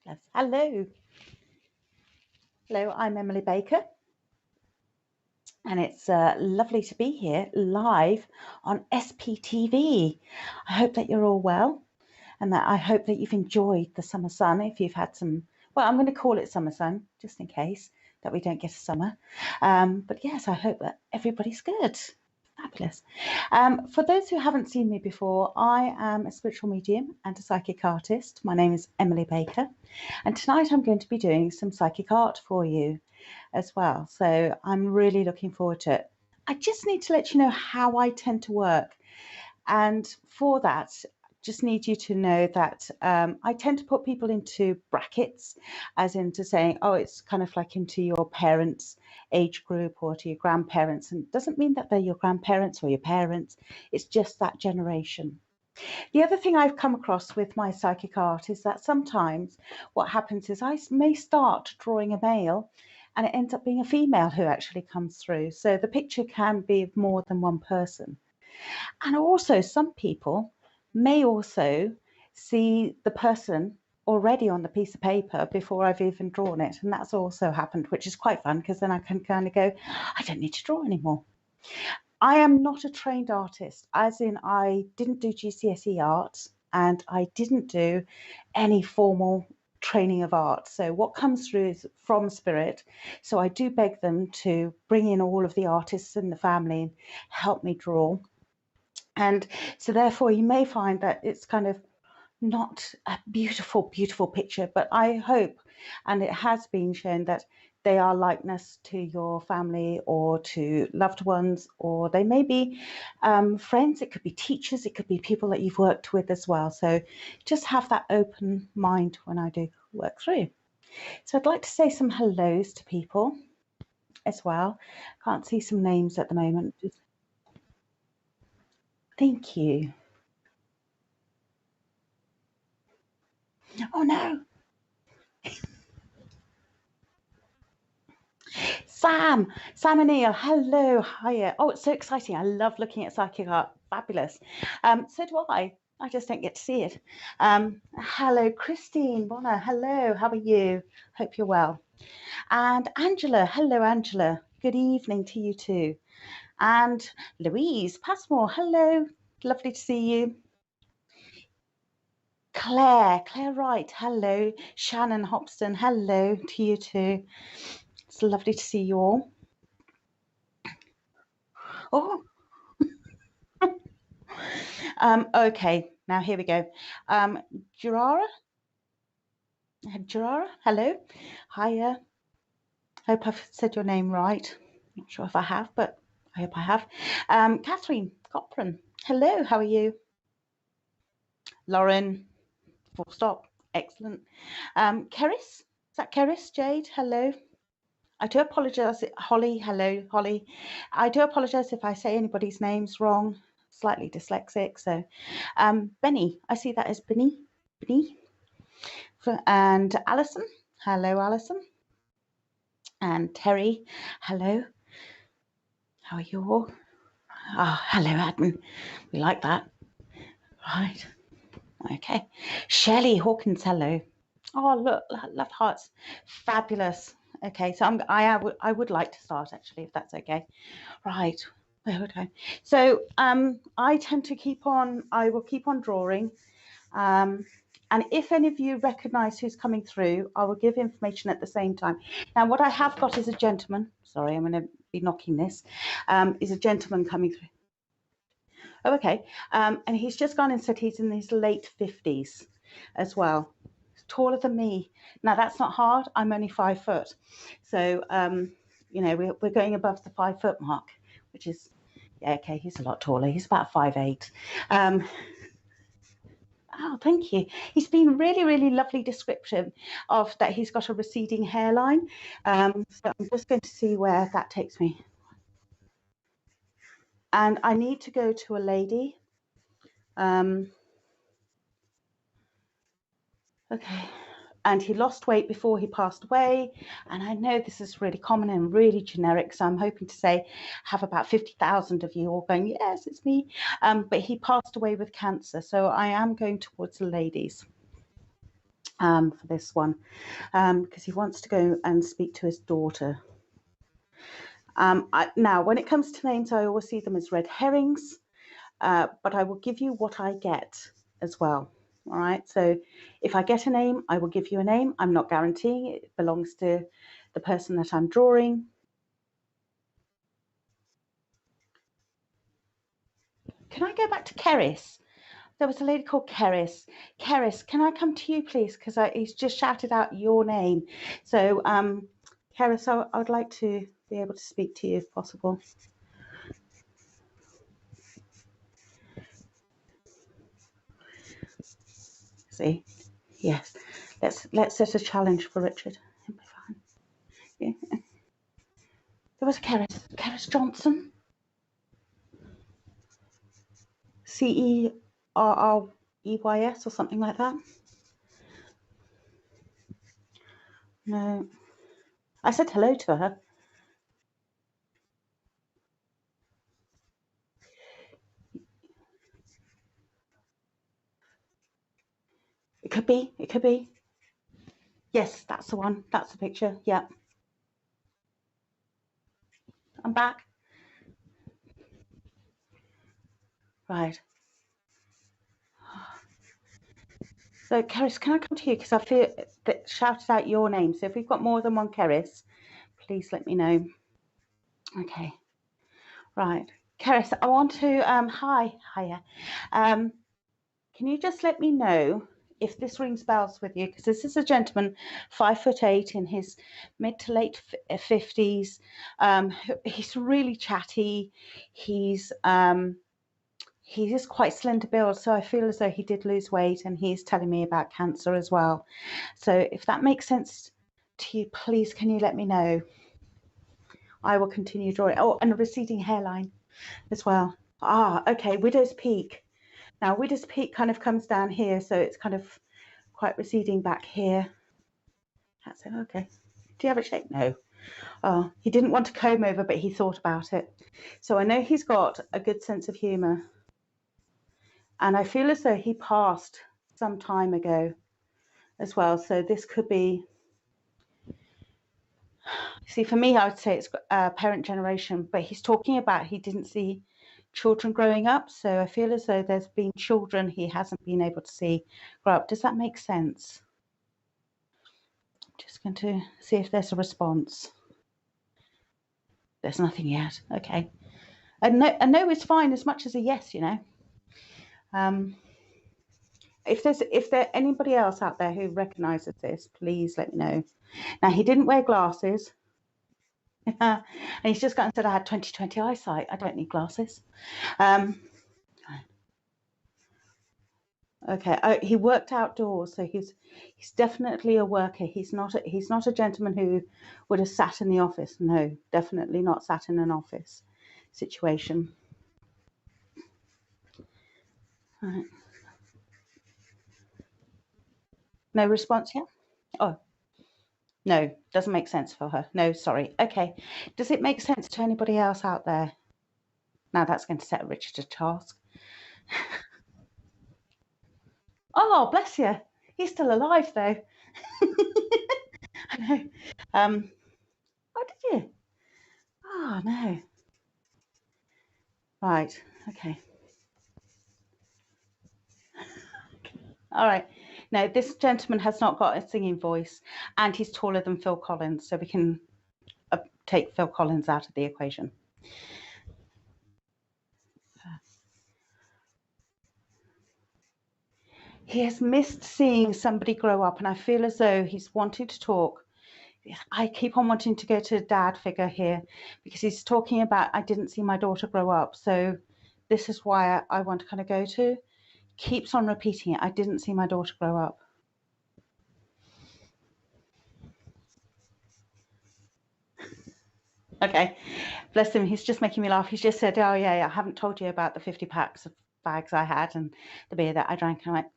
Yes. Hello. Hello, I'm Emily Baker, and it's lovely to be here live on SPtv. I hope that you're all well, and that I hope that you've enjoyed the summer sun. If you've had some, well, I'm going to call it summer sun, just in case that we don't get a summer. But yes, I hope that everybody's good. Fabulous. For those who haven't seen me before, I am a spiritual medium and a psychic artist. My name is Emily Baker, and tonight I'm going to be doing some psychic art for you as well. So I'm really looking forward to it. I just need to let you know how I tend to work. And for that, just need you to know that I tend to put people into brackets, as into saying, oh, it's kind of like into your parents' age group or to your grandparents. And it doesn't mean that they're your grandparents or your parents. It's just that generation. The other thing I've come across with my psychic art is that sometimes what happens is I may start drawing a male and it ends up being a female who actually comes through. So the picture can be of more than one person. And also some people may also see the person already on the piece of paper before I've even drawn it. And that's also happened, which is quite fun because then I can kind of go, I don't need to draw anymore. I am not a trained artist, as in I didn't do GCSE art and I didn't do any formal training of art. So what comes through is from spirit. So I do beg them to bring in all of the artists in the family and help me draw. And so therefore you may find that it's kind of not a beautiful, beautiful picture, but I hope, and it has been shown, that they are likeness to your family or to loved ones, or they may be friends, it could be teachers, it could be people that you've worked with as well. So just have that open mind when I do work through. So I'd like to say some hellos to people as well. Can't see some names at the moment. Thank you. Oh no. Sam and Neil, hello, hiya. Oh, it's so exciting. I love looking at psychic art. Fabulous. So do I. I just don't get to see it. Hello, Christine Bonner. Hello, how are you? Hope you're well. And Angela, hello, Angela. Good evening to you too. And Louise Passmore, hello. Lovely to see you. Claire Wright, hello. Shannon Hopston, hello to you too. It's lovely to see you all. Oh, okay, now here we go. Gerara, hello. Hiya. Hope I've said your name right. Not sure if I have, but I hope I have. Catherine Copran, hello, how are you? Lauren, full stop, excellent. Keris, is that Keris Jade? Hello. I do apologise, Holly, hello, Holly. I do apologise if I say anybody's names wrong, slightly dyslexic. So, Benny, I see that as Benny. And Alison, hello, Alison. And Terry, hello. How are you all? Oh, hello, Admin. We like that. Right. Okay. Shelley Hawkins, hello. Oh, look, love hearts. Fabulous. Okay, so I would like to start actually, if that's okay. Right. Where would I? So I tend to I will keep on drawing. And if any of you recognise who's coming through, I will give information at the same time. Now, what I have got is a gentleman. Sorry, I'm going to be knocking this. Is a gentleman coming through. Oh, okay. And he's just gone and said he's in his late 50s as well. He's taller than me. Now, that's not hard. I'm only 5 foot. So, you know, we're going above the 5 foot mark, which is, yeah, okay, he's a lot taller. He's about 5'8". Oh, thank you. He's been really, really lovely description of that he's got a receding hairline. So I'm just going to see where that takes me. And I need to go to a lady. Okay. And he lost weight before he passed away. And I know this is really common and really generic. So I'm hoping to say, have about 50,000 of you all going, yes, it's me. But he passed away with cancer. So I am going towards the ladies. for this one, because he wants to go and speak to his daughter. Now, when it comes to names, I always see them as red herrings, but I will give you what I get as well. All right, so if I get a name, I will give you a name. I'm not guaranteeing it belongs to the person that I'm drawing. Can I go back to Keris? There was a lady called Keris. Keris, can I come to you, please? Because he's just shouted out your name. So, Keris, I would like to be able to speak to you if possible. See, yes. Let's set a challenge for Richard. He'll be fine. Yeah. There was Keris Johnson. CERREYS or something like that. No. I said hello to her. It could be. It could be. Yes, that's the one. That's the picture. Yeah. I'm back. Right. So, Keris, can I come to you? Because I feel that shouted out your name. So if we've got more than one Keris, please let me know. Okay. Right. Keris, I want to, hiya. Can you just let me know if this rings bells with you? Because this is a gentleman, 5'8" in his mid to late 50s. He's really chatty. He is quite slender build, so I feel as though he did lose weight, and he's telling me about cancer as well. So if that makes sense to you, please can you let me know? I will continue drawing. Oh, and a receding hairline as well. Okay, Widow's Peak. Now, Widow's Peak kind of comes down here, so it's kind of quite receding back here. That's it, okay. Do you have a shape? No. Oh, he didn't want to comb over, but he thought about it. So I know he's got a good sense of humour. And I feel as though he passed some time ago as well. So this could be, see, for me, I would say it's parent generation, but he's talking about he didn't see children growing up. So I feel as though there's been children he hasn't been able to see grow up. Does that make sense? I'm just going to see if there's a response. There's nothing yet. Okay. A no is fine as much as a yes, you know. If there's anybody else out there who recognises this, please let me know. Now, he didn't wear glasses. And he's just got and said I had 20/20 eyesight. I don't need glasses. Okay. He worked outdoors, so he's definitely a worker. He's not a gentleman who would have sat in the office. No, definitely not sat in an office situation. Right. No response yet? Oh, no, doesn't make sense for her. No, sorry. Okay. Does it make sense to anybody else out there? Now that's going to set Richard a task. Oh, bless you. He's still alive, though. I know. Oh, did you? Oh, no. Right. Okay. All right. No, this gentleman has not got a singing voice, and he's taller than Phil Collins, so we can take Phil Collins out of the equation. He has missed seeing somebody grow up, and I feel as though he's wanting to talk. I keep on wanting to go to dad figure here because he's talking about I didn't see my daughter grow up. So this is why I want to kind of go to. Keeps on repeating it. I didn't see my daughter grow up. Okay, bless him. He's just making me laugh. He's just said, oh, yeah, I haven't told you about the 50 packs of bags I had and the beer that I drank. And I'm like,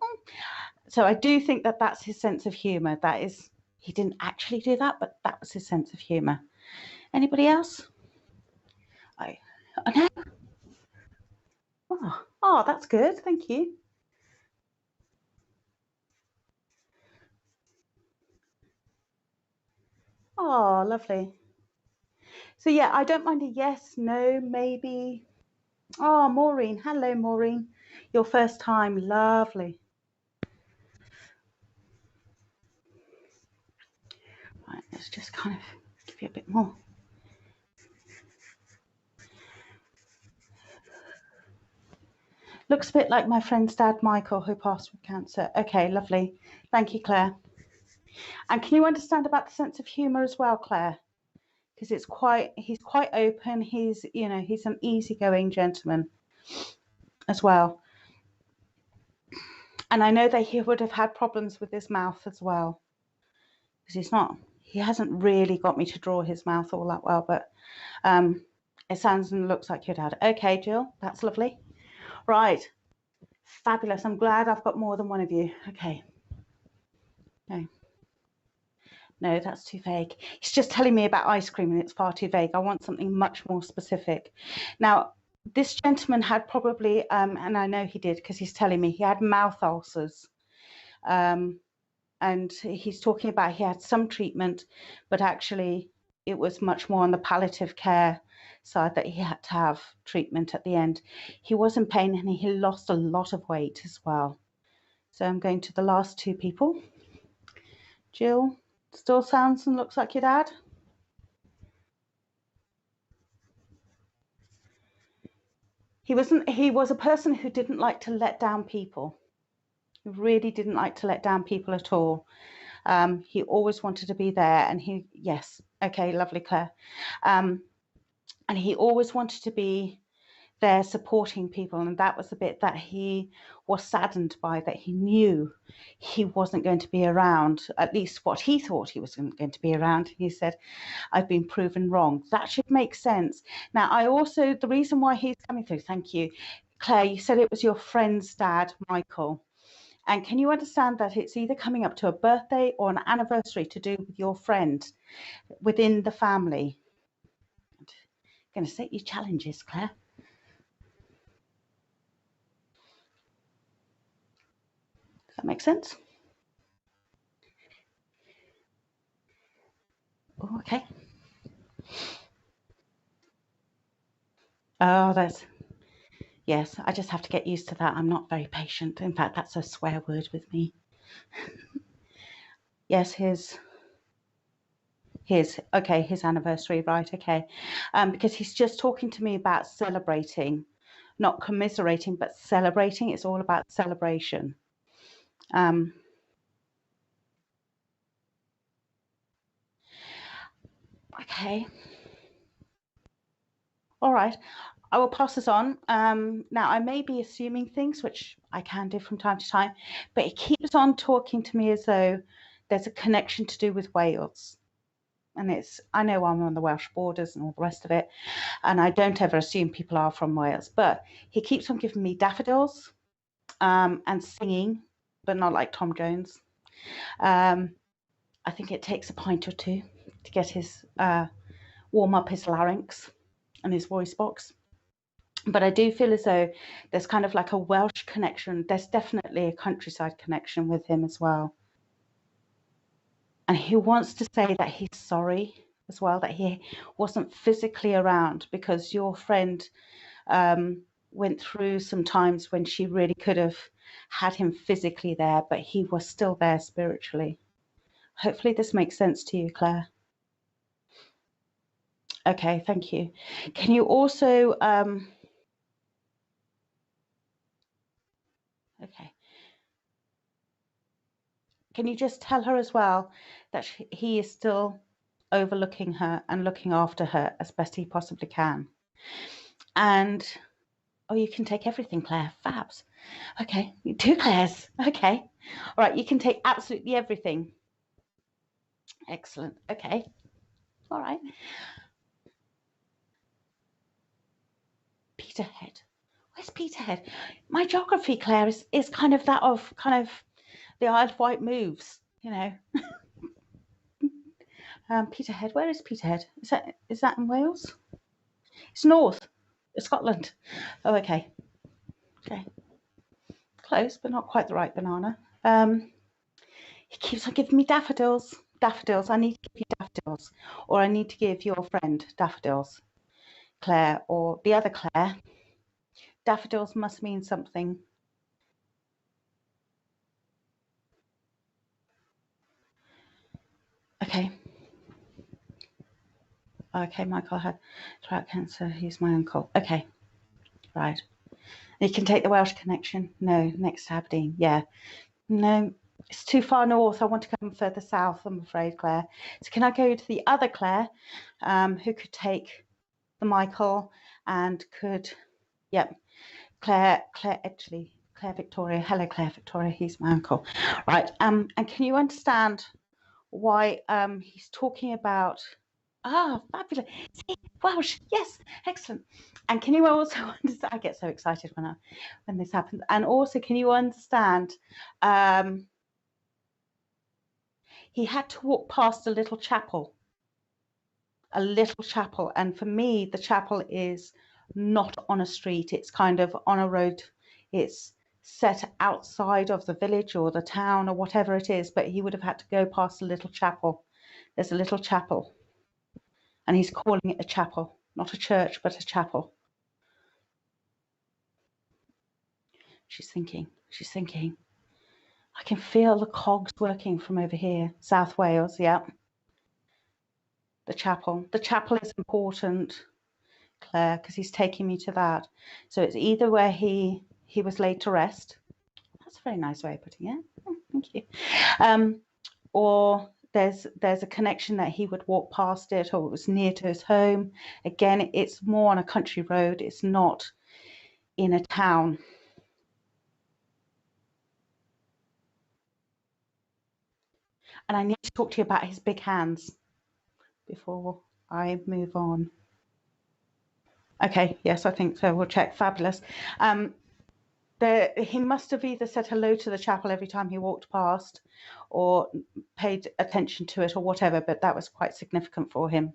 So I do think that that's his sense of humour. That is, he didn't actually do that, but that was his sense of humour. Anybody else? No. Oh, that's good. Thank you. Oh, lovely. So yeah, I don't mind a yes, no, maybe. Oh, Maureen. Hello, Maureen. Your first time. Lovely. Right, let's just kind of give you a bit more. Looks a bit like my friend's dad, Michael, who passed with cancer. Okay, lovely. Thank you, Claire. And can you understand about the sense of humour as well, Claire? Because he's quite open. He's an easygoing gentleman as well. And I know that he would have had problems with his mouth as well, because he hasn't really got me to draw his mouth all that well, but it sounds and looks like your dad. Okay, Jill, that's lovely. Right, fabulous. I'm glad I've got more than one of you. Okay. No, that's too vague. He's just telling me about ice cream and it's far too vague. I want something much more specific. Now, this gentleman had probably, and I know he did because he's telling me he had mouth ulcers. And he's talking about he had some treatment, but actually it was much more on the palliative care side that he had to have treatment at the end. He was in pain and he lost a lot of weight as well. So I'm going to the last two people. Jill, still sounds and looks like your dad? He was a person who didn't like to let down people. He really didn't like to let down people at all. He always wanted to be there, and yes, okay, lovely, Claire. And he always wanted to be there supporting people, and that was the bit that he was saddened by, that he knew he wasn't going to be around, at least what he thought he was going to be around. He said, I've been proven wrong. That should make sense. Now, the reason why he's coming through, thank you, Claire, you said it was your friend's dad, Michael. And can you understand that it's either coming up to a birthday or an anniversary to do with your friend within the family? I'm going to set you challenges, Claire. Does that make sense? Oh, okay. Oh, yes, I just have to get used to that. I'm not very patient. In fact, that's a swear word with me. Yes, his anniversary, right? Okay. Because he's just talking to me about celebrating, not commiserating, but celebrating. It's all about celebration. Okay. All right. I will pass this on. Now, I may be assuming things, which I can do from time to time, but he keeps on talking to me as though there's a connection to do with Wales. And I know I'm on the Welsh borders and all the rest of it, and I don't ever assume people are from Wales, but he keeps on giving me daffodils and singing, but not like Tom Jones. I think it takes a pint or two to get warm up his larynx and his voice box. But I do feel as though there's kind of like a Welsh connection. There's definitely a countryside connection with him as well. And he wants to say that he's sorry as well, that he wasn't physically around, because your friend went through some times when she really could have had him physically there, but he was still there spiritually. Hopefully this makes sense to you, Claire. Okay, thank you. Can you also, okay. Can you just tell her as well that he is still overlooking her and looking after her as best he possibly can? And, oh, you can take everything, Claire. Fabs. Okay, 2 Claires. Okay. All right, you can take absolutely everything. Excellent. Okay. All right. Peterhead. Where's Peterhead? My geography, Claire, is kind of that of kind of the Isle of Wight moves, you know. Peterhead. Where is Peterhead? Is that in Wales? It's north. It's Scotland. Oh, okay. Okay. Close, but not quite the right banana. He keeps on giving me daffodils. daffodils. I need to give you daffodils, or I need to give your friend daffodils, Claire, or the other Claire. Daffodils must mean something. Okay. Okay, Michael had throat cancer. He's my uncle. Okay, right. You can take the Welsh connection. No, next to Aberdeen. Yeah. No, it's too far north. I want to come further south, I'm afraid, Claire. So can I go to the other Claire, who could take the Michael and could, yep, Claire Edgley, Claire Victoria. Hello, Claire Victoria. He's my uncle. Right. And can you understand why he's talking about? Ah, fabulous. See, Welsh. Yes, excellent. And can you also understand? I get so excited when this happens. And also, can you understand? He had to walk past a little chapel. And for me, the chapel is not on a street. It's kind of on a road. It's set outside of the village or the town or whatever it is, but he would have had to go past a little chapel. There's a little chapel, and he's calling it a chapel, not a church, but a chapel. She's thinking. I can feel the cogs working from over here. South Wales, yeah. The chapel is important, Claire, because he's taking me to that. So it's either where he was laid to rest. That's a very nice way of putting it. Oh, thank you. Or there's a connection that he would walk past it, or it was near to his home. Again, it's more on a country road. It's not in a town. And I need to talk to you about his big hands before I move on. Okay, yes, I think so. We'll check. Fabulous. He must have either said hello to the chapel every time he walked past or paid attention to it or whatever, but that was quite significant for him.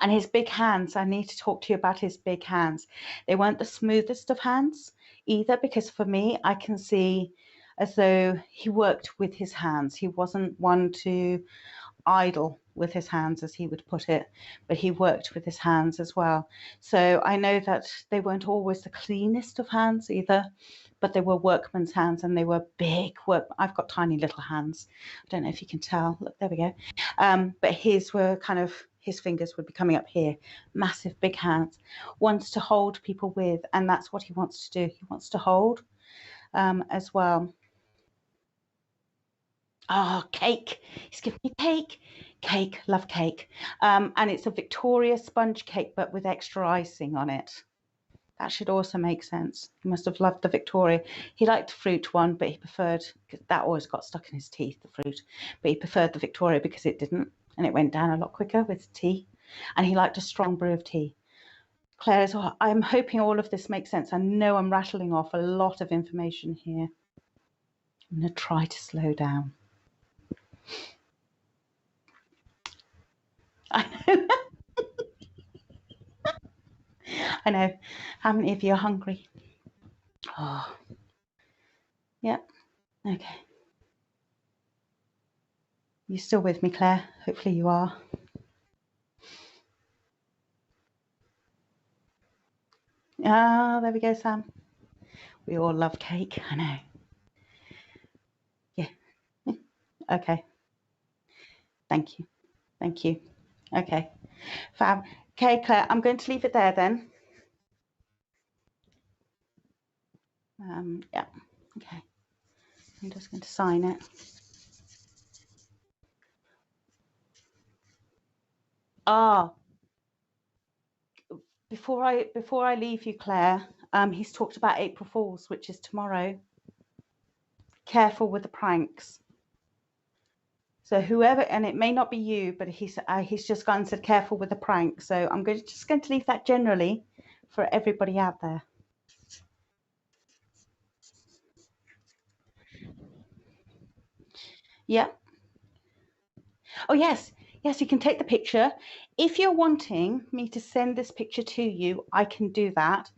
And his big hands, I need to talk to you about his big hands. They weren't the smoothest of hands either, because for me, I can see as though he worked with his hands. He wasn't one to idle with his hands, as he would put it, but he worked with his hands as well. So I know that they weren't always the cleanest of hands either, but they were workman's hands, and they were big work. I've got tiny little hands. I don't know if you can tell. Look, there we go. But his were kind of, his fingers would be coming up here. Massive, big hands. Wants to hold people with, and that's what he wants to do. He wants to hold as well. Oh, cake. He's giving me cake. Cake, love cake. And it's a Victoria sponge cake, but with extra icing on it. That should also make sense. He must have loved the Victoria. He liked the fruit one, but he preferred, because that always got stuck in his teeth, the fruit. But he preferred the Victoria because it didn't, and it went down a lot quicker with tea. And he liked a strong brew of tea. Claire, I'm hoping all of this makes sense. I know I'm rattling off a lot of information here. I'm going to try to slow down. I know. I know. How many of you are hungry? Oh, yeah. Okay. You still with me, Claire? Hopefully you are. Ah, there we go, Sam. We all love cake. I know. Yeah. Okay. Thank you. Thank you. Okay. Fab. Okay, Claire, I'm going to leave it there then. Yeah. Okay. I'm just going to sign it. Ah. Before I leave you, Claire, he's talked about April Fools, which is tomorrow. Careful with the pranks. So whoever, and it may not be you, but he's just gone and said careful with the prank. So I'm just going to leave that generally for everybody out there. Yeah. Oh yes, yes, you can take the picture. If you're wanting me to send this picture to you, I can do that.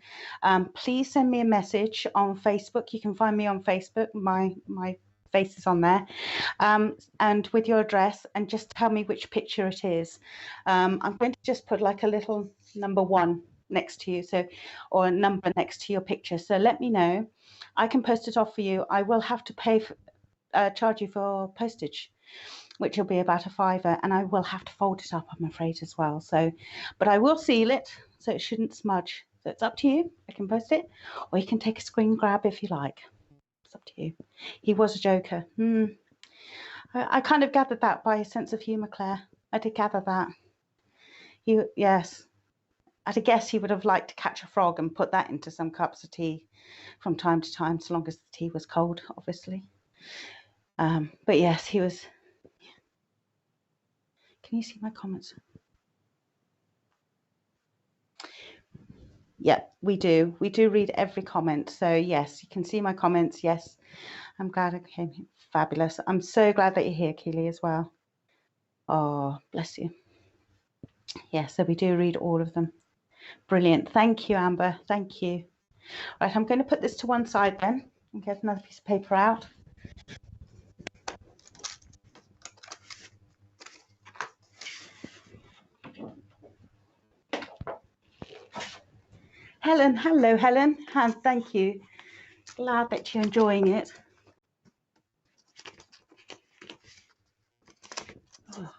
Please send me a message on Facebook. You can find me on Facebook. My faces on there, and with your address, and just tell me which picture it is. I'm going to just put like a little number 1 next to you, so, or a number next to your picture. So let me know. I can post it off for you. I will have to pay for, charge you for postage, which will be about £5, and I will have to fold it up, I'm afraid, as well. So, but I will seal it so it shouldn't smudge. So it's up to you. I can post it, or you can take a screen grab if you like. It's up to you. He was a joker. I kind of gathered that by his sense of humour, Claire. I did gather that. Yes. I'd guess he would have liked to catch a frog and put that into some cups of tea from time to time, so long as the tea was cold, obviously. But yes, he was. Can you see my comments? Yeah, we do. We do read every comment. So yes, you can see my comments. Yes, I'm glad I came here. Fabulous. I'm so glad that you're here, Keely, as well. Oh, bless you. Yeah, so we do read all of them. Brilliant. Thank you, Amber. Thank you. Right, I'm going to put this to one side then and get another piece of paper out. Helen, hello, Helen. And thank you. Glad that you're enjoying it. Oh.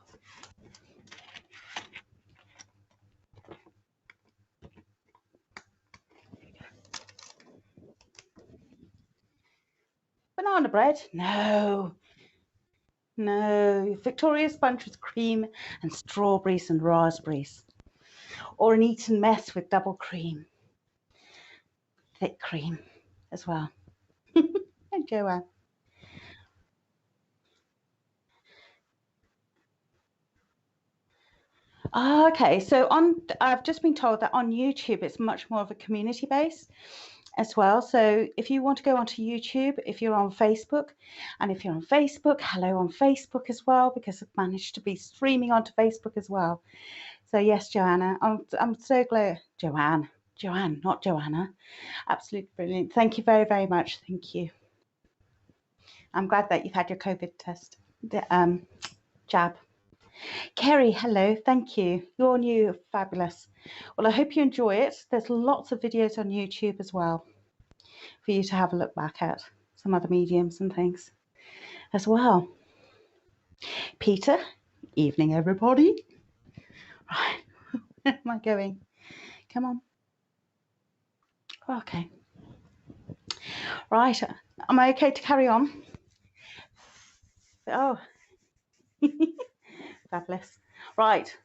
Banana bread? No. No. Victoria sponge with cream and strawberries and raspberries. Or an Eton mess with double cream. Thick cream as well. And Joanne. Oh, okay, so I've just been told that on YouTube it's much more of a community base as well. So if you want to go onto YouTube, if you're on Facebook, and if you're on Facebook, hello on Facebook as well, because I've managed to be streaming onto Facebook as well. So yes, Joanna, I'm so glad. Joanne, not Joanna. Absolutely brilliant. Thank you very, very much. Thank you. I'm glad that you've had your COVID test, the jab. Kerry, hello, thank you. You're new, fabulous. Well, I hope you enjoy it. There's lots of videos on YouTube as well for you to have a look back at, some other mediums and things as well. Peter, evening everybody. Right, where am I going? Come on. Okay. Right, am I okay to carry on? Oh, fabulous. Right.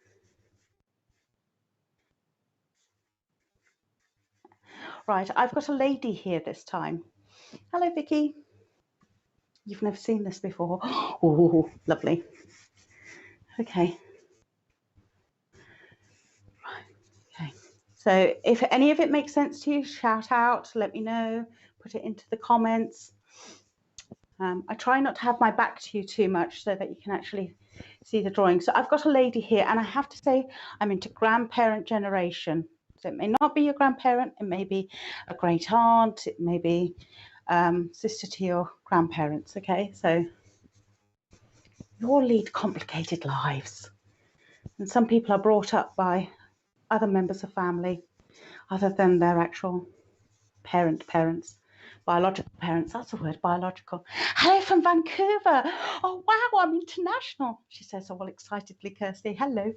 Right, I've got a lady here this time. Hello, Vicky. You've never seen this before. Oh, lovely. Okay. Okay. So if any of it makes sense to you, shout out, let me know, put it into the comments. I try not to have my back to you too much so that you can actually see the drawing. So I've got a lady here, and I have to say I'm into grandparent generation. So it may not be your grandparent, it may be a great aunt, it may be sister to your grandparents, okay? So you all lead complicated lives. And some people are brought up by other members of family other than their actual parents, biological parents. That's the word, biological. Hello from Vancouver. Oh, wow, I'm international, she says all excitedly, Kirsty. Hello.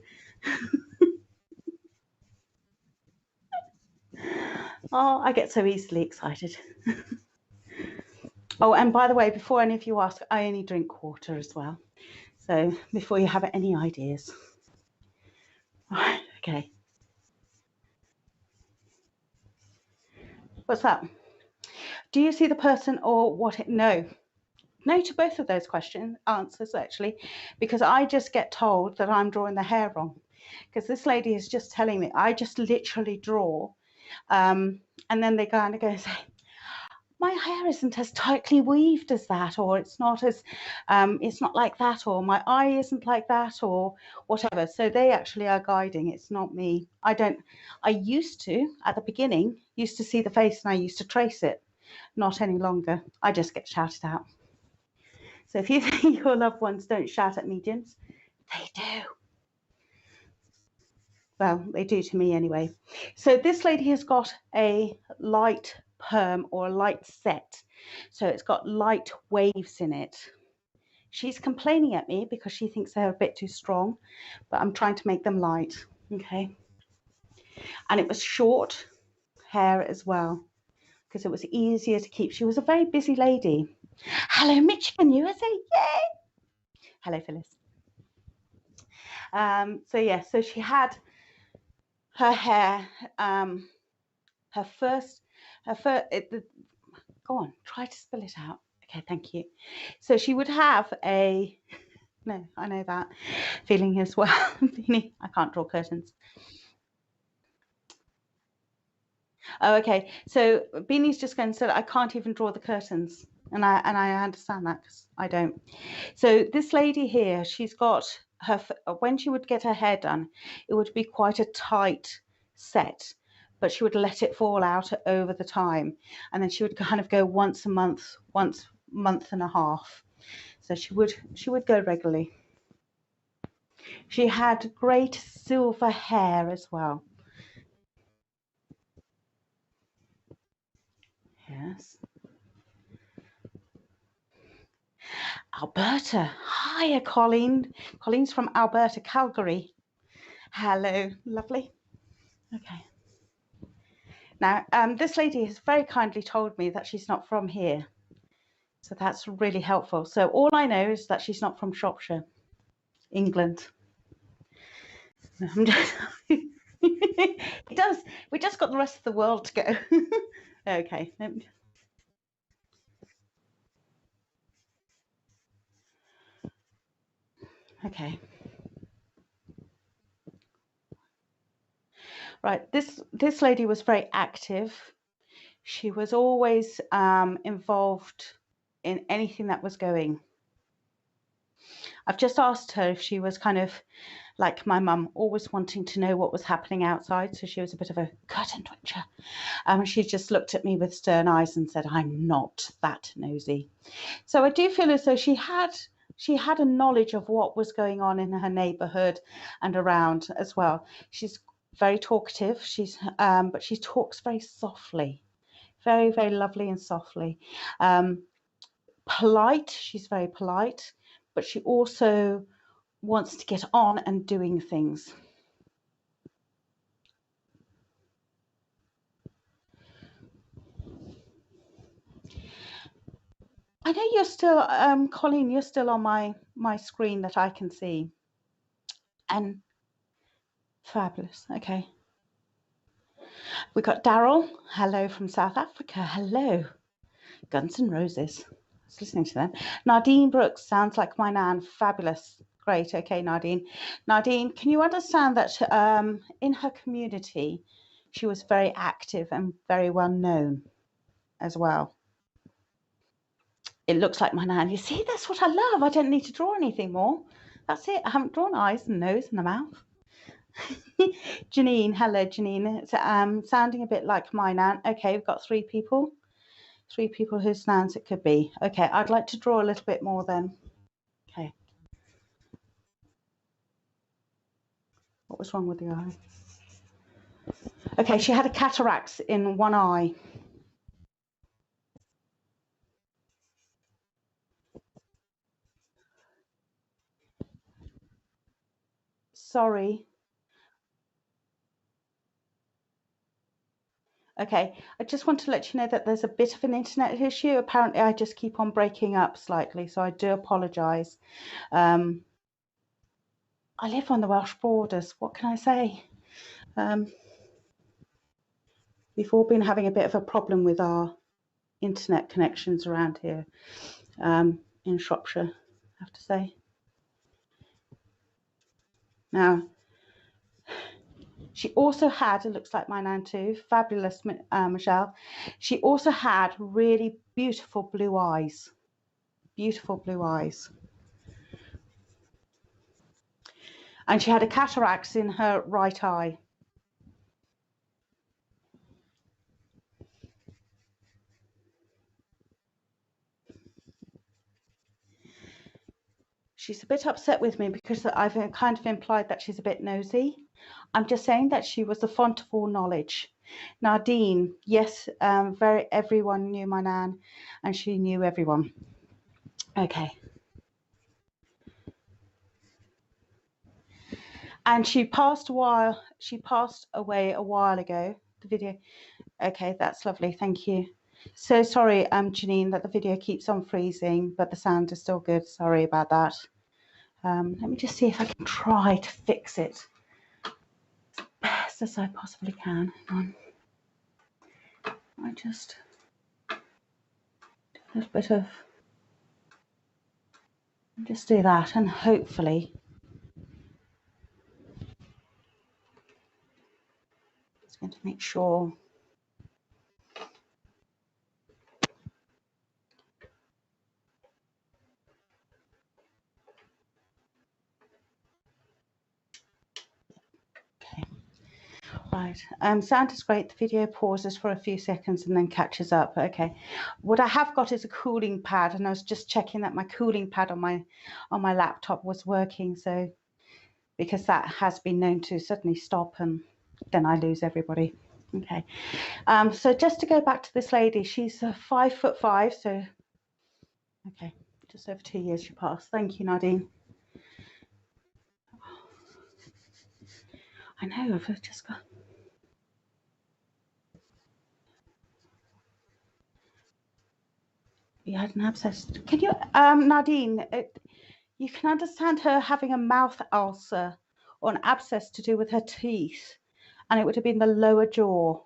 Oh, I get so easily excited. Oh, and by the way, before any of you ask, I only drink water as well. So before you have any ideas. Right, okay. What's that? Do you see the person or what it? No to both of those answers, actually, because I just get told that I'm drawing the hair wrong, because this lady is just telling me I just literally draw, and then they kind of go and say, my hair isn't as tightly weaved as that, or it's not as it's not like that, or my eye isn't like that, or whatever. So they actually are guiding. It's not me. I used to, at the beginning, used to see the face and I used to trace it. Not any longer. I just get shouted out. So if you think your loved ones don't shout at mediums, they do. Well, they do to me anyway. So this lady has got a light perm or a light set. So it's got light waves in it. She's complaining at me because she thinks they're a bit too strong, but I'm trying to make them light. Okay. And it was short hair as well, because it was easier to keep. She was a very busy lady. Hello, Michigan, USA. Yay! Hello, Phyllis. So yeah, so she had her hair, her first, go on, try to spell it out. Okay, thank you. So she would have a, no, I know that feeling as well. I can't draw curtains. Oh, okay. So Beanie's just going to say I can't even draw the curtains, and I understand that because I don't. So this lady here, she's got her, when she would get her hair done, it would be quite a tight set, but she would let it fall out over the time, and then she would kind of go once a month, once month and a half. So she would go regularly. She had great silver hair as well. Yes. Alberta. Hiya, Colleen. Colleen's from Alberta, Calgary. Hello, lovely. Okay. Now, this lady has very kindly told me that she's not from here. So that's really helpful. So all I know is that she's not from Shropshire, England. I'm just it does. We just got the rest of the world to go. Okay. Okay. Right. This lady was very active. She was always involved in anything that was going. I've just asked her if she was kind of like my mum, always wanting to know what was happening outside. So she was a bit of a curtain twitcher. She just looked at me with stern eyes and said, "I'm not that nosy." So I do feel as though she had a knowledge of what was going on in her neighbourhood and around as well. She's very talkative. But she talks very softly, very, very lovely and softly. Polite. She's very polite, but she also wants to get on and doing things. I know you're still, Colleen, you're still on my screen that I can see. And fabulous. Okay. We got Daryl. Hello from South Africa. Hello. Guns N' Roses. I was listening to them. Nadine Brooks sounds like my nan. Fabulous. Great. Okay, Nadine. Nadine, can you understand that in her community, she was very active and very well known as well? It looks like my nan. You see, that's what I love. I don't need to draw anything more. That's it. I haven't drawn eyes and nose and a mouth. Janine, hello, Janine. It's sounding a bit like my nan. Okay, we've got three people whose nans it could be. Okay, I'd like to draw a little bit more then. Okay. What was wrong with the eye? Okay, she had a cataract in one eye. Sorry. Okay, I just want to let you know that there's a bit of an internet issue. Apparently, I just keep on breaking up slightly, so I do apologise. I live on the Welsh borders. What can I say? We've all been having a bit of a problem with our internet connections around here in Shropshire, I have to say. Now, she also had, it looks like my nan too, fabulous Michelle. She also had really beautiful blue eyes. Beautiful blue eyes. And she had a cataract in her right eye. She's a bit upset with me because I've kind of implied that she's a bit nosy. I'm just saying that she was the font of all knowledge. Nadine, yes, everyone knew my nan, and she knew everyone. Okay. And she passed away a while ago. The video. Okay, that's lovely. Thank you. So sorry, Janine, that the video keeps on freezing, but the sound is still good. Sorry about that. Let me just see if I can try to fix it as best as I possibly can. Hang on. I just do a little bit of, just do that, and hopefully it's going to make sure. Okay. Right, sound is great. The video pauses for a few seconds and then catches up. Okay, what I have got is a cooling pad, and I was just checking that my cooling pad on my laptop was working. So because that has been known to suddenly stop and then I lose everybody. Okay, so just to go back to this lady, she's 5'5", so okay, just over 2 years she passed. Thank you, Nadine. I know, I've just got. You had an abscess. Can you, Nadine, you can understand her having a mouth ulcer or an abscess to do with her teeth, and it would have been the lower jaw.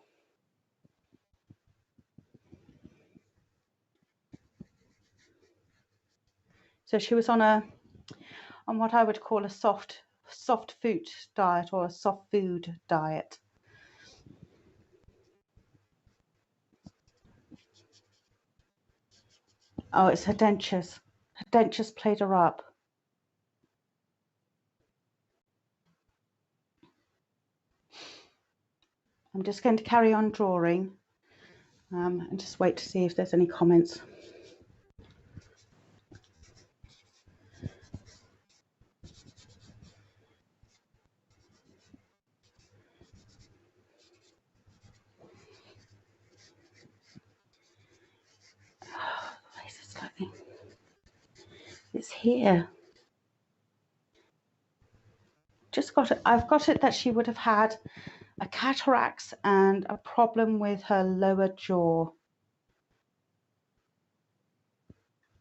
So she was on what I would call a soft food diet, or a soft food diet. Oh, it's her dentures. Her dentures played her up. I'm just going to carry on drawing and just wait to see if there's any comments. It's here. Just got it. I've got it that she would have had a cataracts and a problem with her lower jaw.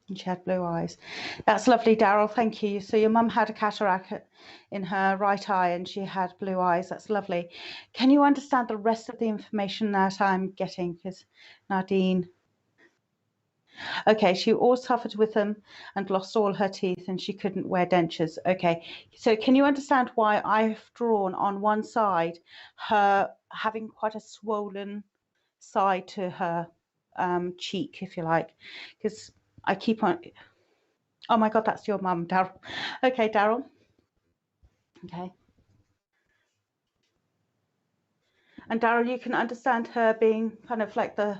And she had blue eyes. That's lovely, Daryl. Thank you. So your mum had a cataract in her right eye and she had blue eyes. That's lovely. Can you understand the rest of the information that I'm getting? Because Nadine. Okay, she all suffered with them and lost all her teeth and she couldn't wear dentures. Okay, so can you understand why I've drawn on one side her having quite a swollen side to her cheek, if you like? Because I keep on. Oh my God, that's your mum, Daryl. Okay, Daryl. Okay. And Daryl, you can understand her being kind of like the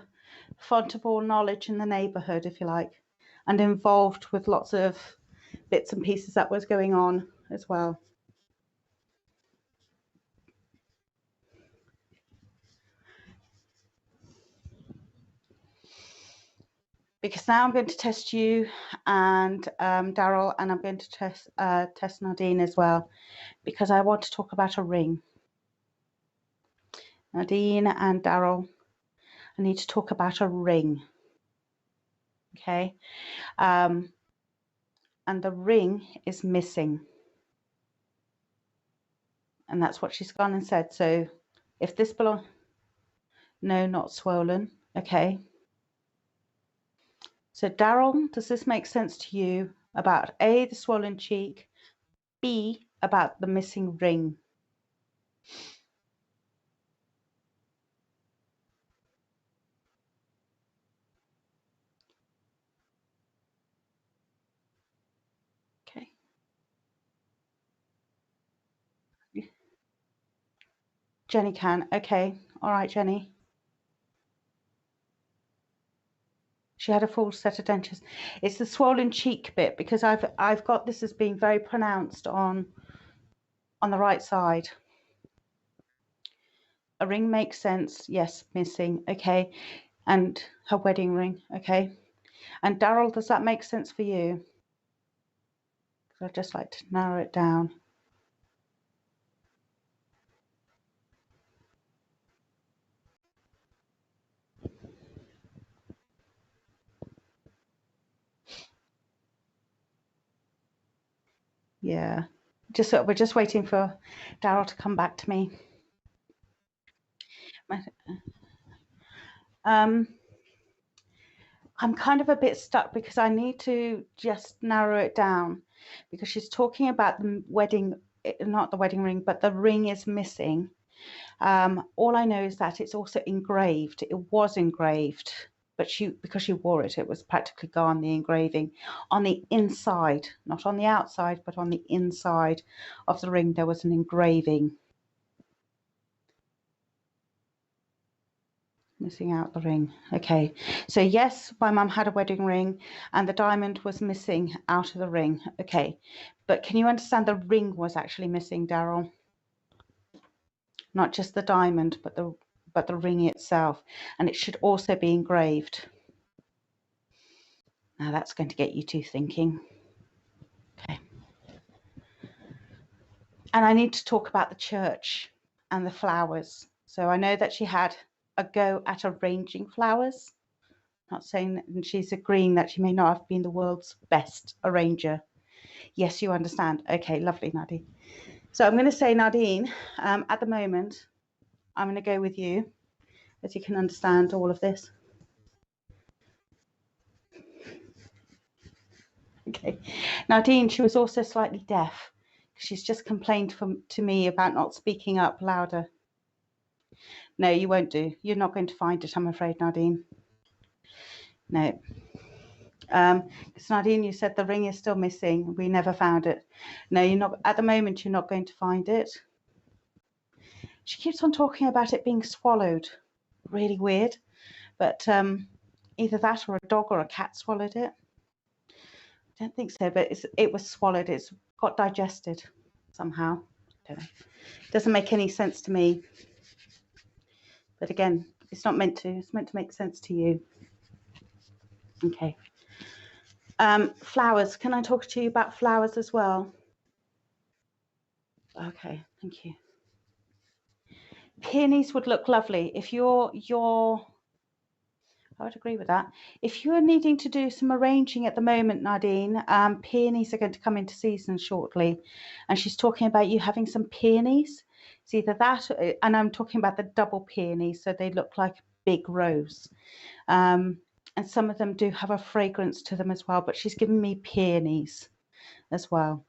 font of all knowledge in the neighbourhood, if you like, and involved with lots of bits and pieces that was going on as well. Because now I'm going to test you and Daryl, and I'm going to test Nadine as well, because I want to talk about a ring. Nadine and Daryl, I need to talk about a ring. Okay, and the ring is missing, and that's what she's gone and said. So if this belongs, no, not swollen. Okay, so Daryl, does this make sense to you about A, the swollen cheek, B, about the missing ring? Okay. Jenny can. Okay. All right, Jenny. She had a full set of dentures. It's the swollen cheek bit, because I've got this as being very pronounced on the right side. A ring makes sense. Yes, missing. Okay. And her wedding ring. Okay. And Daryl, does that make sense for you? I'd just like to narrow it down. Yeah. We're just waiting for Daryl to come back to me. I'm kind of a bit stuck because I need to just narrow it down, because she's talking about the wedding, not the wedding ring, but the ring is missing. All I know is that it's also engraved. It was engraved, but because she wore it, it was practically gone, the engraving. On the inside, not on the outside, but on the inside of the ring, there was an engraving. Missing out the ring. Okay, so yes, my mum had a wedding ring and the diamond was missing out of the ring. Okay, but can you understand the ring was actually missing, Daryl? Not just the diamond, but the ring itself, and it should also be engraved. Now that's going to get you two thinking. Okay, and I need to talk about the church and the flowers. So I know that she had a go at arranging flowers. Not saying that, and she's agreeing that she may not have been the world's best arranger. Yes, you understand. Okay, lovely, Nadine. So I'm going to say, Nadine, at the moment, I'm going to go with you, as you can understand all of this. Okay. Nadine, she was also slightly deaf. She's just complained to me about not speaking up louder. No, you won't do. You're not going to find it, I'm afraid, Nadine. No. Because Nadine, you said the ring is still missing. We never found it. No, you're not. At the moment, you're not going to find it. She keeps on talking about it being swallowed. Really weird. But either that or a dog or a cat swallowed it. I don't think so, but it was swallowed. It's got digested somehow. I don't know. It doesn't make any sense to me. But again, it's not meant to. It's meant to make sense to you. Okay. Flowers. Can I talk to you about flowers as well? Okay, thank you. Peonies would look lovely if I would agree with that. If you're needing to do some arranging at the moment, Nadine, peonies are going to come into season shortly. And she's talking about you having some peonies. It's either that, and I'm talking about the double peonies, so they look like a big rose. And some of them do have a fragrance to them as well, but she's given me peonies as well.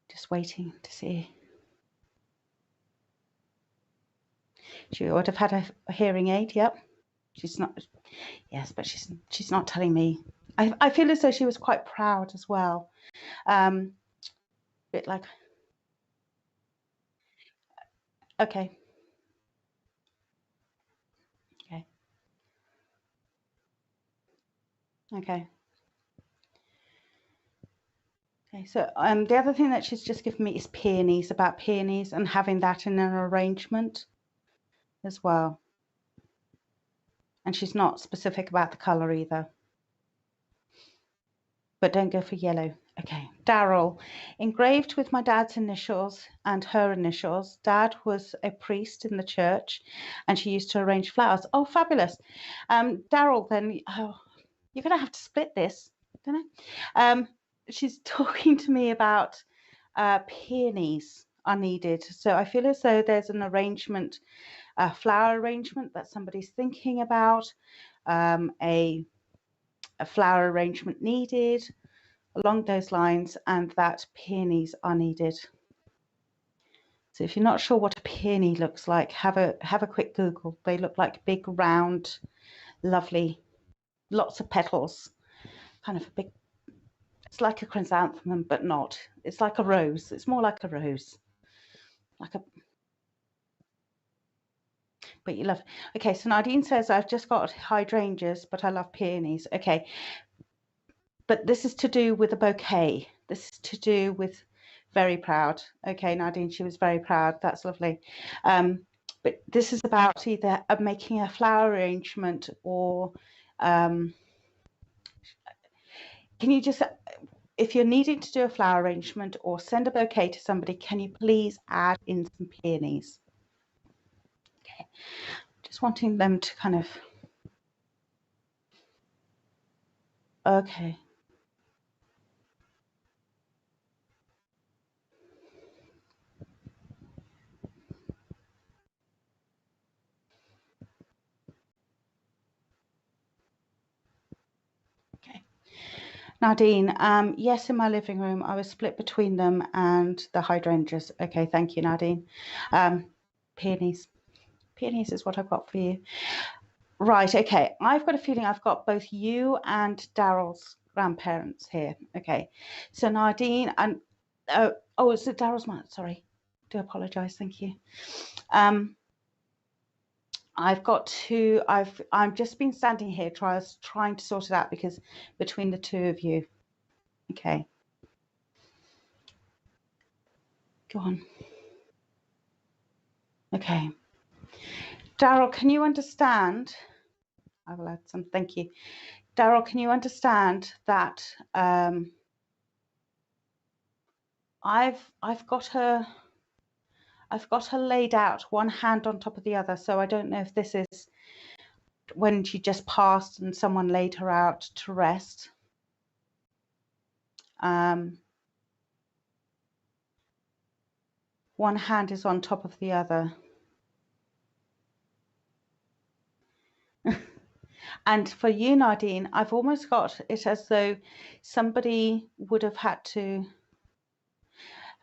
Just waiting to see. She would have had a hearing aid. Yep. She's not. Yes, but she's not telling me. I feel as though she was quite proud as well. Bit like. Okay. Okay. Okay. Okay. So the other thing that she's just given me is peonies, about peonies and having that in an arrangement as well. And she's not specific about the colour either. But don't go for yellow. Okay. Daryl, engraved with my dad's initials and her initials. Dad was a priest in the church and she used to arrange flowers. Oh, fabulous. Daryl, then, you're going to have to split this, don't I? She's talking to me about peonies are needed. So I feel as though there's an arrangement, a flower arrangement that somebody's thinking about, a flower arrangement needed along those lines, and that peonies are needed. So if you're not sure what a peony looks like, have a quick Google. They look like big, round, lovely, lots of petals, kind of a big. It's like a chrysanthemum, but not. It's like a rose. It's more like a rose, like a. but you love. Okay, so Nadine says, I've just got hydrangeas, but I love peonies. Okay, but this is to do with a bouquet. This is to do with very proud. Okay, Nadine, she was very proud. That's lovely. But this is about either making a flower arrangement or can you just, if you're needing to do a flower arrangement or send a bouquet to somebody, can you please add in some peonies? Okay, just wanting them to kind of, okay. Nadine, yes, in my living room, I was split between them and the hydrangeas. Okay, thank you, Nadine. Peonies. Peonies is what I've got for you. Right, okay. I've got a feeling I've got both you and Daryl's grandparents here. Okay, so Nadine and, oh, is it Daryl's mom? Sorry, do apologise, thank you. I've got to, I've just been standing here trying to sort it out because between the two of you. Okay. Go on. Okay. Daryl, can you understand? I will add some, thank you. Daryl, can you understand that I've got her laid out one hand on top of the other, so I don't know if this is when she just passed and someone laid her out to rest. One hand is on top of the other. And for you, Nadine, I've almost got it as though somebody would have had to.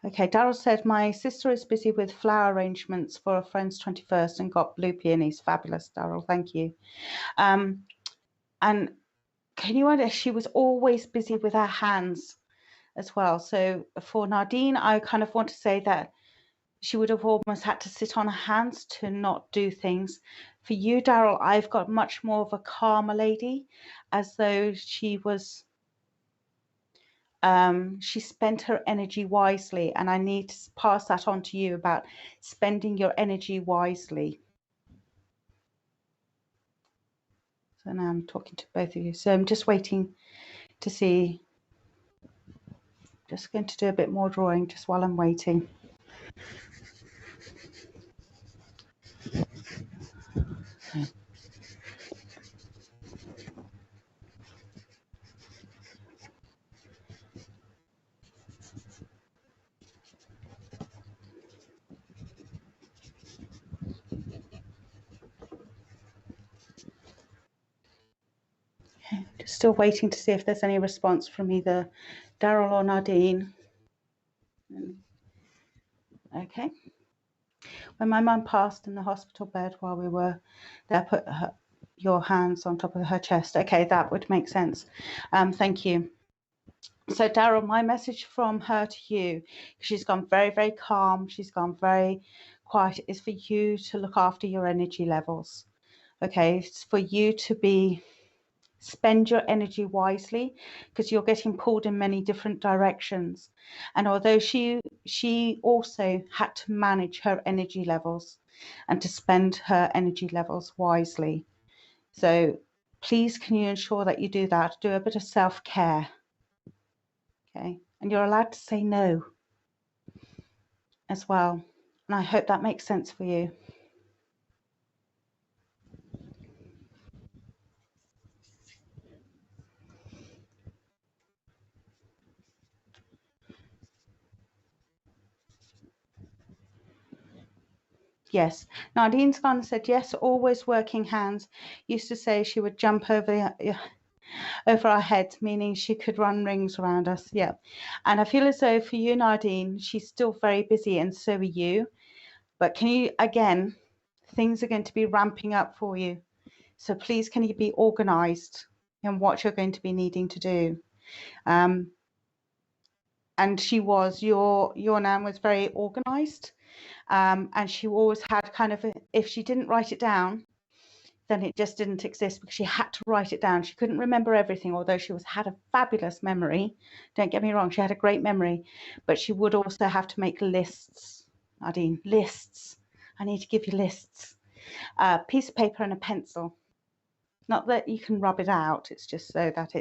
Okay, Daryl said, my sister is busy with flower arrangements for a friend's 21st and got blue peonies. Fabulous, Daryl, thank you. And can you wonder, she was always busy with her hands as well. So for Nadine, I kind of want to say that she would have almost had to sit on her hands to not do things. For you, Daryl, I've got much more of a calmer lady, as though she was, she spent her energy wisely, and I need to pass that on to you about spending your energy wisely. So now I'm talking to both of you. So I'm just waiting to see, just going to do a bit more drawing just while I'm waiting. Just still waiting to see if there's any response from either Daryl or Nadine. Okay. When my mum passed in the hospital bed while we were there, put your hands on top of her chest. Okay, that would make sense. Thank you. So Daryl, my message from her to you, she's gone very, very calm, she's gone very quiet, is for you to look after your energy levels. Okay, it's for you to spend your energy wisely, because you're getting pulled in many different directions. And although she also had to manage her energy levels and to spend her energy levels wisely. So please, can you ensure that you do that? Do a bit of self-care. Okay, and you're allowed to say no as well. And I hope that makes sense for you. Yes. Nadine's gone and said, yes, always working hands. Used to say she would jump over our heads, meaning she could run rings around us. Yeah. And I feel as though for you, Nadine, she's still very busy, and so are you. But can you, again, things are going to be ramping up for you. So please, can you be organized in what you're going to be needing to do? and she was, your Nan was very organized, and she always had kind of if she didn't write it down, then it just didn't exist, because she had to write it down. She couldn't remember everything, although she had a fabulous memory. Don't get me wrong, she had a great memory, but she would also have to make lists. Nadine, lists. I need to give you lists. A piece of paper and a pencil. Not that you can rub it out, it's just so that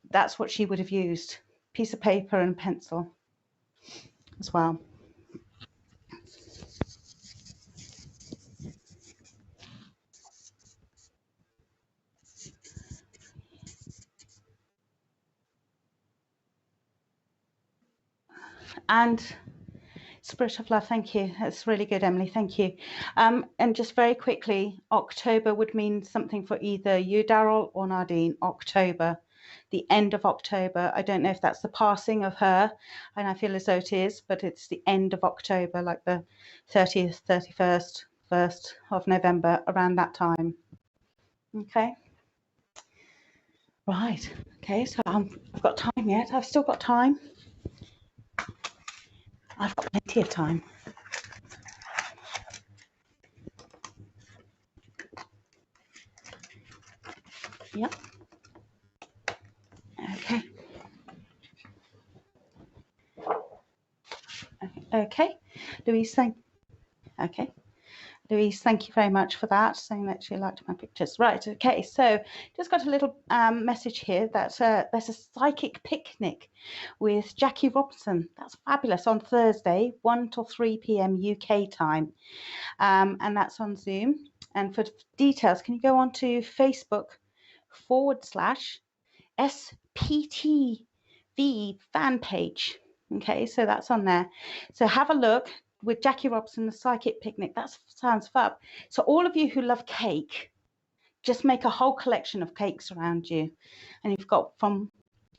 that's what she would have used. Piece of paper and pencil as well. And Spirit of Love, thank you. That's really good, Emily. Thank you. And just very quickly, October would mean something for either you, Daryl, or Nadine. October, the end of October. I don't know if that's the passing of her, and I feel as though it is, but it's the end of October, like the 30th, 31st, 1st of November, around that time. Okay. Right. Okay, so I've got time yet. I've still got time. I've got plenty of time. Yep. Okay. Okay. Louise, thank you very much for that, saying that you liked my pictures. Right, okay, so just got a little message here that there's a psychic picnic with Jackie Robinson. That's fabulous, on Thursday, 1 till 3 p.m. UK time, and that's on Zoom. And for details, can you go on to Facebook.com/SPtv fan page? Okay, so that's on there. So have a look with Jackie Robinson, the psychic picnic. That sounds fab. So all of you who love cake, just make a whole collection of cakes around you, and you've got from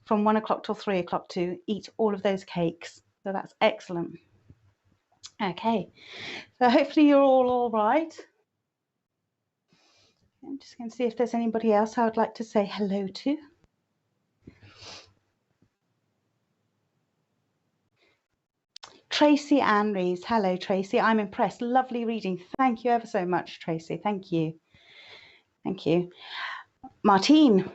1 o'clock till 3 o'clock to eat all of those cakes. So that's excellent. Okay, so hopefully you're all right. I'm just going to see if there's anybody else I would like to say hello to. Tracy Ann Rees. Hello, Tracy. I'm impressed. Lovely reading. Thank you ever so much, Tracy. Thank you. Thank you. Martine,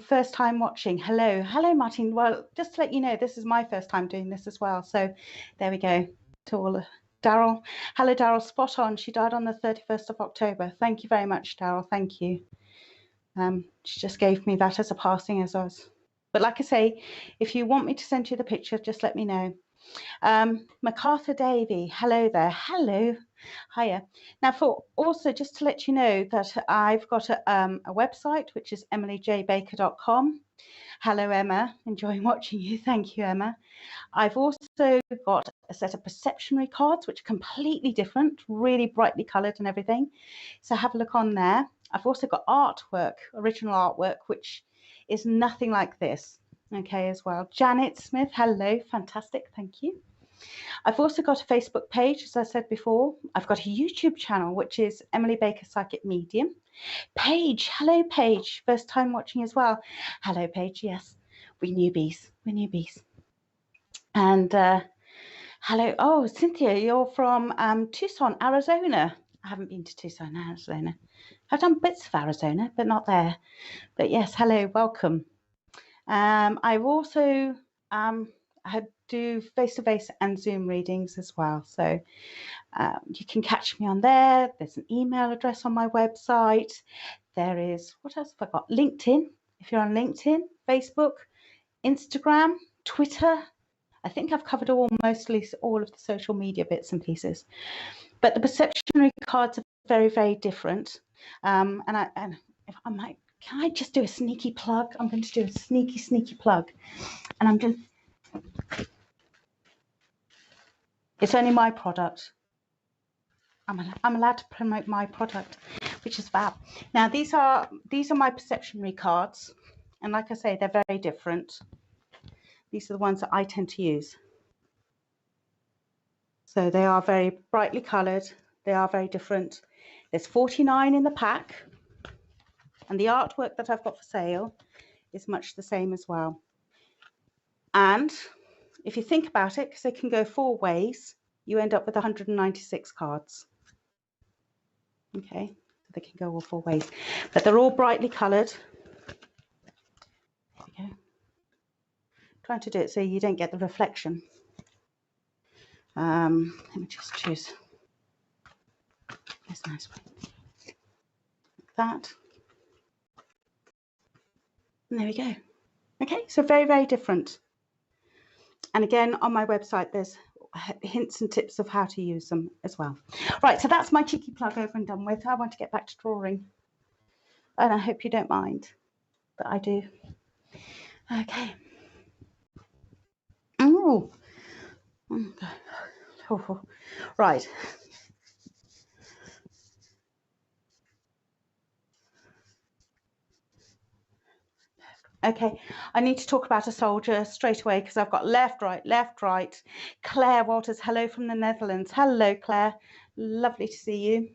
first time watching. Hello. Hello, Martine. Well, just to let you know, this is my first time doing this as well. So there we go. To all Daryl. Hello, Daryl. Spot on. She died on the 31st of October. Thank you very much, Daryl. Thank you. She just gave me that as a passing as I was. But like I say, if you want me to send you the picture, just let me know. MacArthur Davey, hello there. Hello. Hiya. Now, for also just to let you know that I've got a website, which is emilyjbaker.com. Hello, Emma. Enjoying watching you. Thank you, Emma. I've also got a set of perceptionary cards, which are completely different, really brightly coloured and everything. So have a look on there. I've also got artwork, original artwork, which is nothing like this. Okay, as well. Janet Smith, hello. Fantastic. Thank you. I've also got a Facebook page, as I said before. I've got a YouTube channel, which is Emily Baker Psychic Medium. Paige, hello, Paige. First time watching as well. Hello, Paige. Yes, we're newbies. We're newbies. And hello. Oh, Cynthia, you're from Tucson, Arizona. I haven't been to Tucson, Arizona. I've done bits of Arizona, but not there. But yes, hello, welcome. I've also I do face-to-face and Zoom readings as well. So you can catch me on there. There's an email address on my website. There is, what else have I got? LinkedIn, if you're on LinkedIn, Facebook, Instagram, Twitter. I think I've covered mostly all of the social media bits and pieces. But the perceptionary cards are very, very different. And if I might, can I just do a sneaky plug? I'm going to do a sneaky plug. And I'm just, it's only my product. I'm allowed to promote my product, which is fab. Now these are my perceptionary cards, and like I say, they're very different. These are the ones that I tend to use. So they are very brightly coloured. They are very different. There's 49 in the pack, and the artwork that I've got for sale is much the same as well. And if you think about it, because they can go 4 ways, you end up with 196 cards. Okay, so they can go all 4 ways, but they're all brightly coloured. There we go. Trying to do it so you don't get the reflection. Let me just choose this nice one. Like that. And there we go. Okay, so very, very different. And again, on my website, there's hints and tips of how to use them as well. Right, so that's my cheeky plug over and done with. I want to get back to drawing. And I hope you don't mind, but I do. Okay. Oh. Right. Okay, I need to talk about a soldier straight away because I've got left, right, left, right. Claire Walters, hello from the Netherlands. Hello, Claire. Lovely to see you.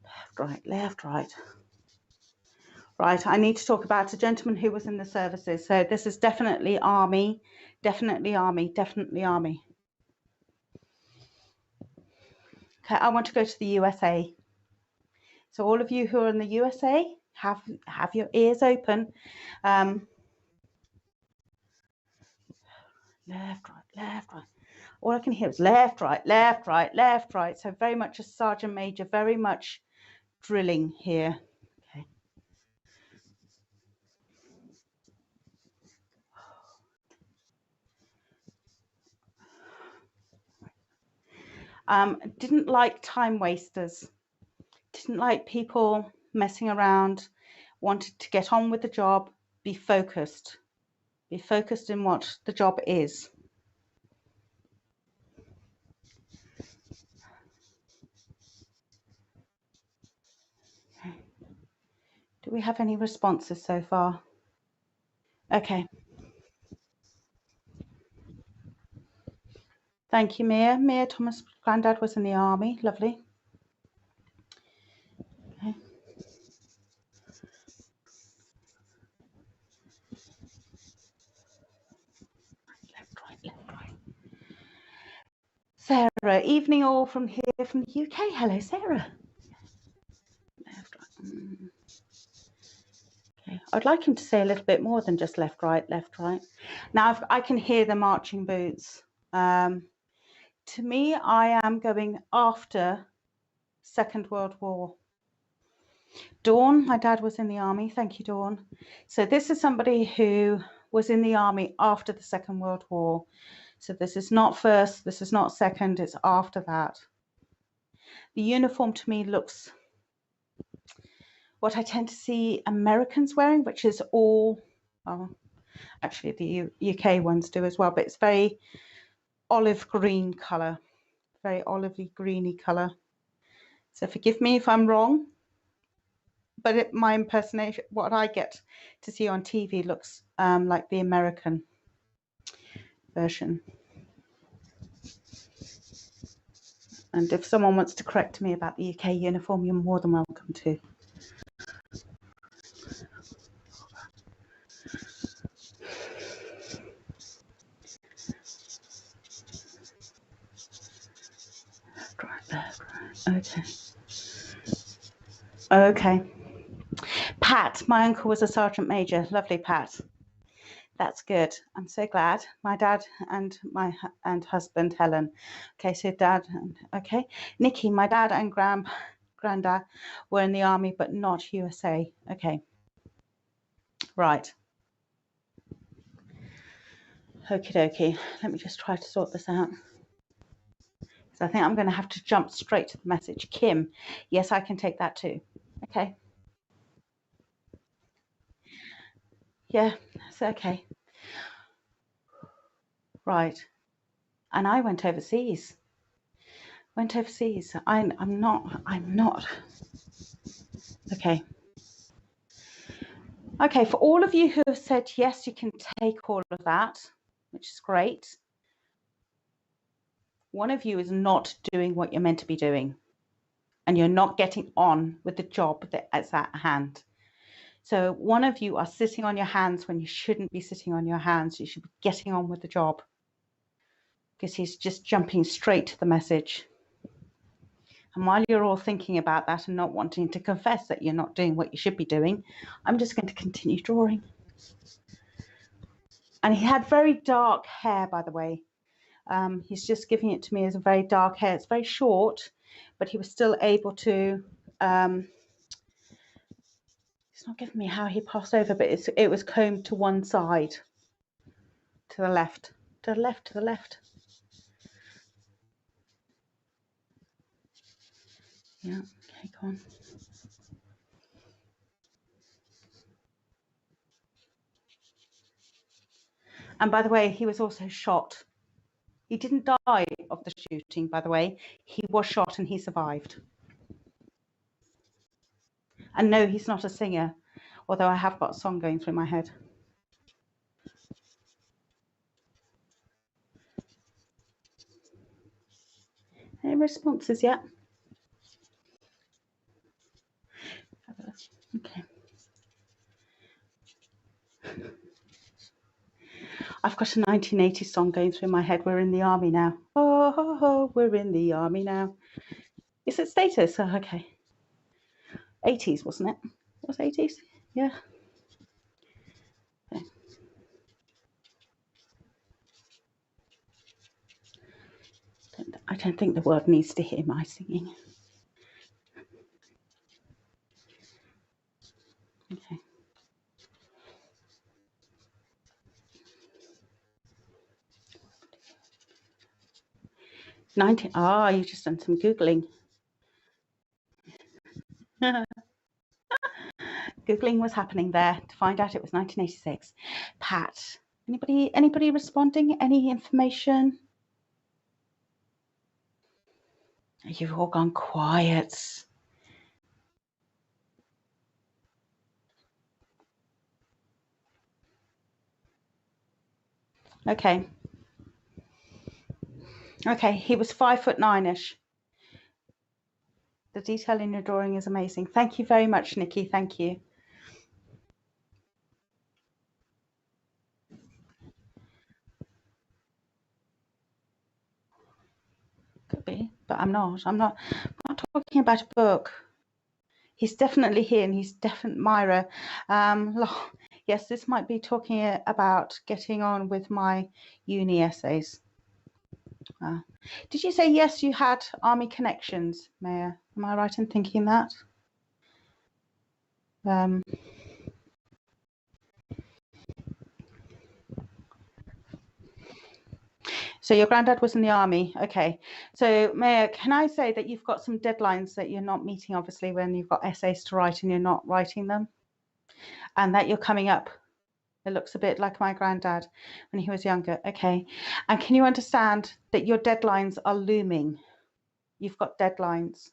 Left, right, left, right. Right, I need to talk about a gentleman who was in the services. So this is definitely Army, definitely Army, definitely Army. Okay, I want to go to the USA. So all of you who are in the USA, have your ears open. Left, right, left, right. All I can hear is left, right, left, right, left, right. So very much a sergeant major, very much drilling here. Okay. Didn't like time wasters. Didn't like people messing around. Wanted to get on with the job. Be focused. Be focused in what the job is. Do we have any responses so far? Okay. Thank you, Mia. Mia Thomas' granddad was in the army. Lovely. Okay. Left, right, left, right. Sarah, evening all from here from the UK. Hello, Sarah. Left, right. Okay. I'd like him to say a little bit more than just left, right, left, right. Now I can hear the marching boots. To me, I am going after Second World War. Dawn, my dad was in the army. Thank you, Dawn. So this is somebody who was in the army after the Second World War. So this is not first, this is not second, it's after that. The uniform to me looks what I tend to see Americans wearing, which is all, actually the UK ones do as well, but it's very olive green colour, very olivey greeny colour. So forgive me if I'm wrong, but my impersonation, what I get to see on TV looks like the American version. And if someone wants to correct me about the UK uniform, you're more than welcome to. Okay. Okay. Pat, my uncle was a sergeant major. Lovely, Pat. That's good. I'm so glad. My dad and my husband Helen. Okay, so dad and okay. Nikki, my dad and granddad were in the army, but not USA. Okay. Right. Okie dokie. Let me just try to sort this out. So I think I'm going to have to jump straight to the message. Kim, yes, I can take that too. Okay. Yeah, that's okay. Right. And I went overseas. I'm not. Okay. Okay, for all of you who have said, yes, you can take all of that, which is great. One of you is not doing what you're meant to be doing, and you're not getting on with the job that is at hand. So one of you are sitting on your hands when you shouldn't be sitting on your hands. You should be getting on with the job, because he's just jumping straight to the message. And while you're all thinking about that and not wanting to confess that you're not doing what you should be doing, I'm just going to continue drawing. And he had very dark hair, by the way. He's just giving it to me as a very dark hair. It's very short, but he was still able to, it's not giving me how he passed over, but it was combed to one side, to the left, to the left, to the left. Yeah, okay, go on. And by the way, he was also shot. He didn't die of the shooting, by the way. He was shot and he survived. And no, he's not a singer, although I have got a song going through my head. Any responses yet? Okay. I've got a 1980s song going through my head. We're in the army now. Oh, oh, oh, we're in the army now. Is it status? Oh, okay. 80s, wasn't it? It was 80s? Yeah. Okay. I don't think the world needs to hear my singing. Okay. 19. Ah, you've just done some Googling. Googling was happening there to find out it was 1986. Pat, anybody responding? Any information? You've all gone quiet. Okay. Okay, he was 5'9"-ish. The detail in your drawing is amazing. Thank you very much, Nikki. Thank you. Could be, but I'm not. I'm not talking about a book. He's definitely here, and he's definitely Myra. Yes, this might be talking about getting on with my uni essays. Did you say yes? You had army connections, Maya? Am I right in thinking that? So your granddad was in the army. Okay. So Maya, can I say that you've got some deadlines that you're not meeting, obviously, when you've got essays to write and you're not writing them, and that you're coming up. It looks a bit like my granddad when he was younger. Okay. And can you understand that your deadlines are looming? You've got deadlines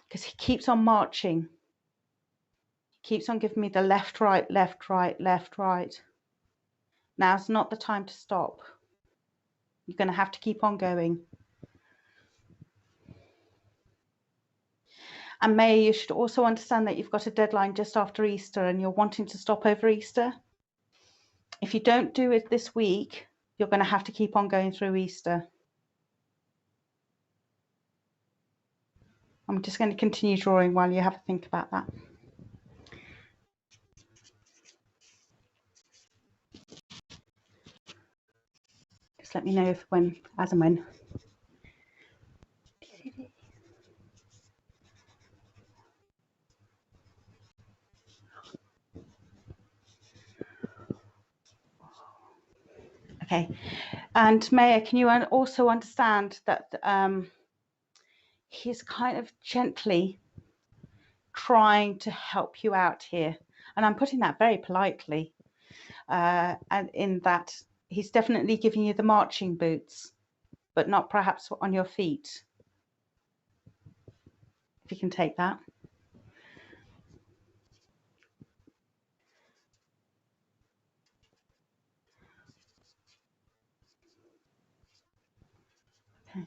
because he keeps on marching. He keeps on giving me the left, right, left, right, left, right. Now's not the time to stop. You're going to have to keep on going. And May, you should also understand that you've got a deadline just after Easter and you're wanting to stop over Easter. If you don't do it this week, you're going to have to keep on going through Easter. I'm just going to continue drawing while you have a think about that. Just let me know if as and when. Okay, and Maya, can you also understand that he's kind of gently trying to help you out here? And I'm putting that very politely, and in that he's definitely giving you the marching boots, but not perhaps on your feet. If you can take that. Okay.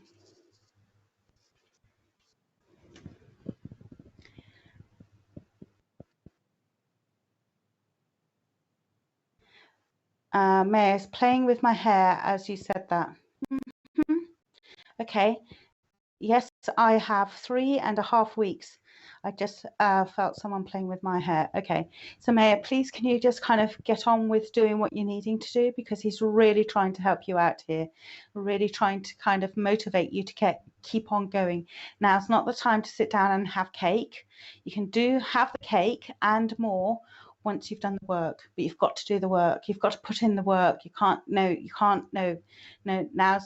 Maya is playing with my hair as you said that. Okay. Yes, I have 3.5 weeks. I just felt someone playing with my hair. Okay, so Maya, please can you just kind of get on with doing what you're needing to do, because he's really trying to help you out here, really trying to kind of motivate you to keep on going. Now it's not the time to sit down and have cake. You can have the cake and more once you've done the work, but you've got to do the work. You've got to put in the work. You can't, now's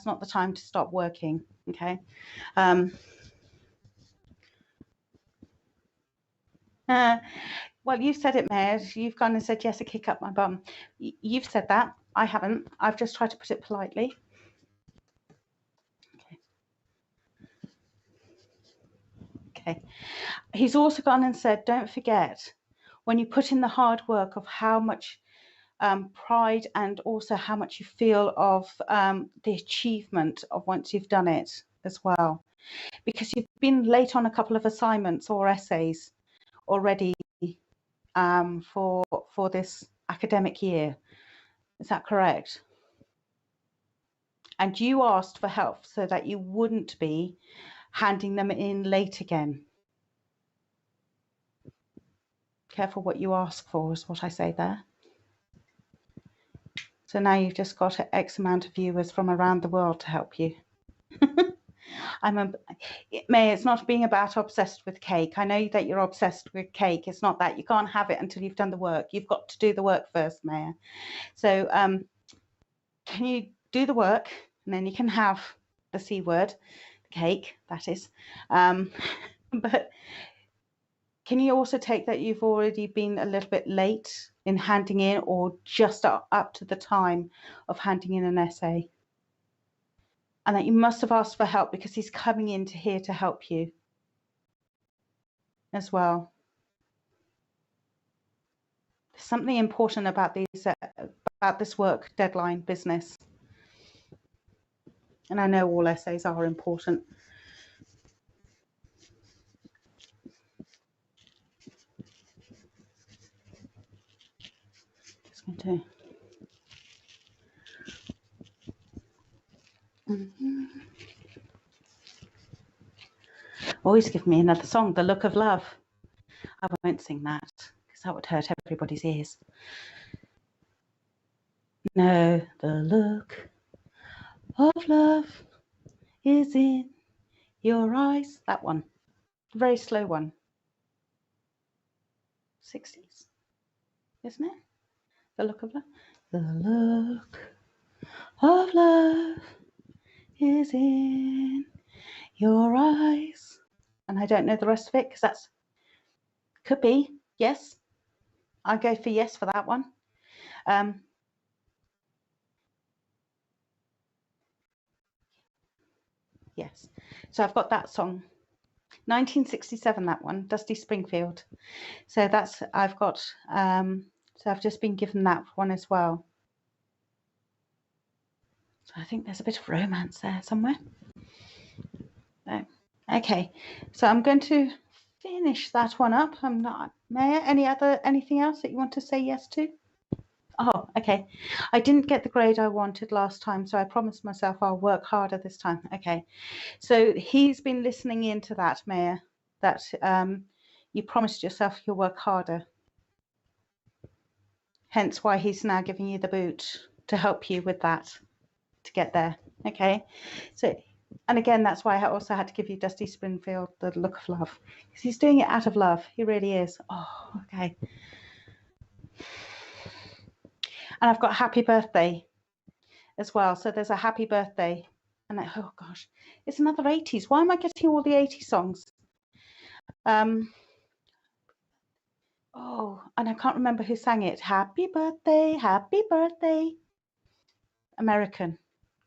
not the time to stop working. Okay. Well, you've said it, Mayor. You've gone and said, yes, a kick up my bum. You've said that. I haven't. I've just tried to put it politely. Okay. He's also gone and said, don't forget, when you put in the hard work of how much pride and also how much you feel of the achievement of once you've done it as well. Because you've been late on a couple of assignments or essays already for this academic year. Is that correct? And you asked for help so that you wouldn't be handing them in late again. Careful what you ask for is what I say there. So now you've just got X amount of viewers from around the world to help you. May, it's not being about obsessed with cake. I know that you're obsessed with cake. It's not that. You can't have it until you've done the work. You've got to do the work first, Maya. So can you do the work, and then you can have the C word, the cake, that is. But can you also take that you've already been a little bit late in handing in, or just up to the time of handing in an essay? And that you must have asked for help because he's coming into here to help you as well. There's something important about this work deadline business. And I know all essays are important. Just going to. Always give me another song, The Look of Love. I won't sing that because that would hurt everybody's ears. No, the look of love is in your eyes. That one. Very slow one. 60s, isn't it? The look of love. The look of love is in your eyes. And I don't know the rest of it because that's could be yes. I'll go for yes for that one. Yes. So I've got that song. 1967, that one, Dusty Springfield. So that's I've got. So I've just been given that one as well. So I think there's a bit of romance there somewhere. Oh, okay, so I'm going to finish that one up. I'm not. Maya, anything else that you want to say yes to? Oh, okay. I didn't get the grade I wanted last time, so I promised myself I'll work harder this time. Okay, so he's been listening into that, Maya, that you promised yourself you'll work harder. Hence why he's now giving you the boot to help you with that, to get there. Okay, so, and again, that's why I also had to give you Dusty Springfield, The Look of Love, because he's doing it out of love. He really is. Oh, okay. And I've got Happy Birthday as well. So there's a Happy Birthday. And oh gosh, it's another 80s. Why am I getting all the 80s songs? Oh, and I can't remember who sang it. Happy birthday, American.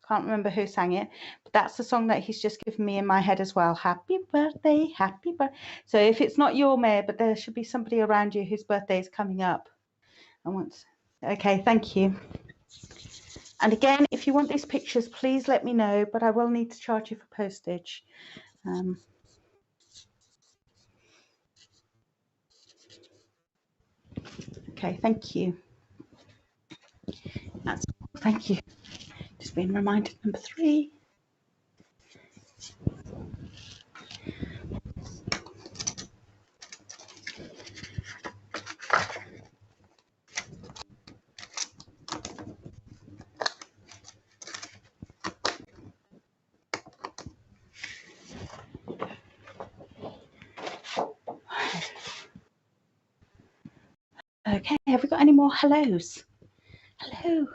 Can't remember who sang it, but that's the song that he's just given me in my head as well. Happy birthday, happy birthday. So if it's not your mayor, but there should be somebody around you whose birthday is coming up. Okay, thank you. And again, if you want these pictures, please let me know, but I will need to charge you for postage. Okay, thank you. That's Thank you. Just being reminded, number 3. Okay, have we got any more hellos? Hello.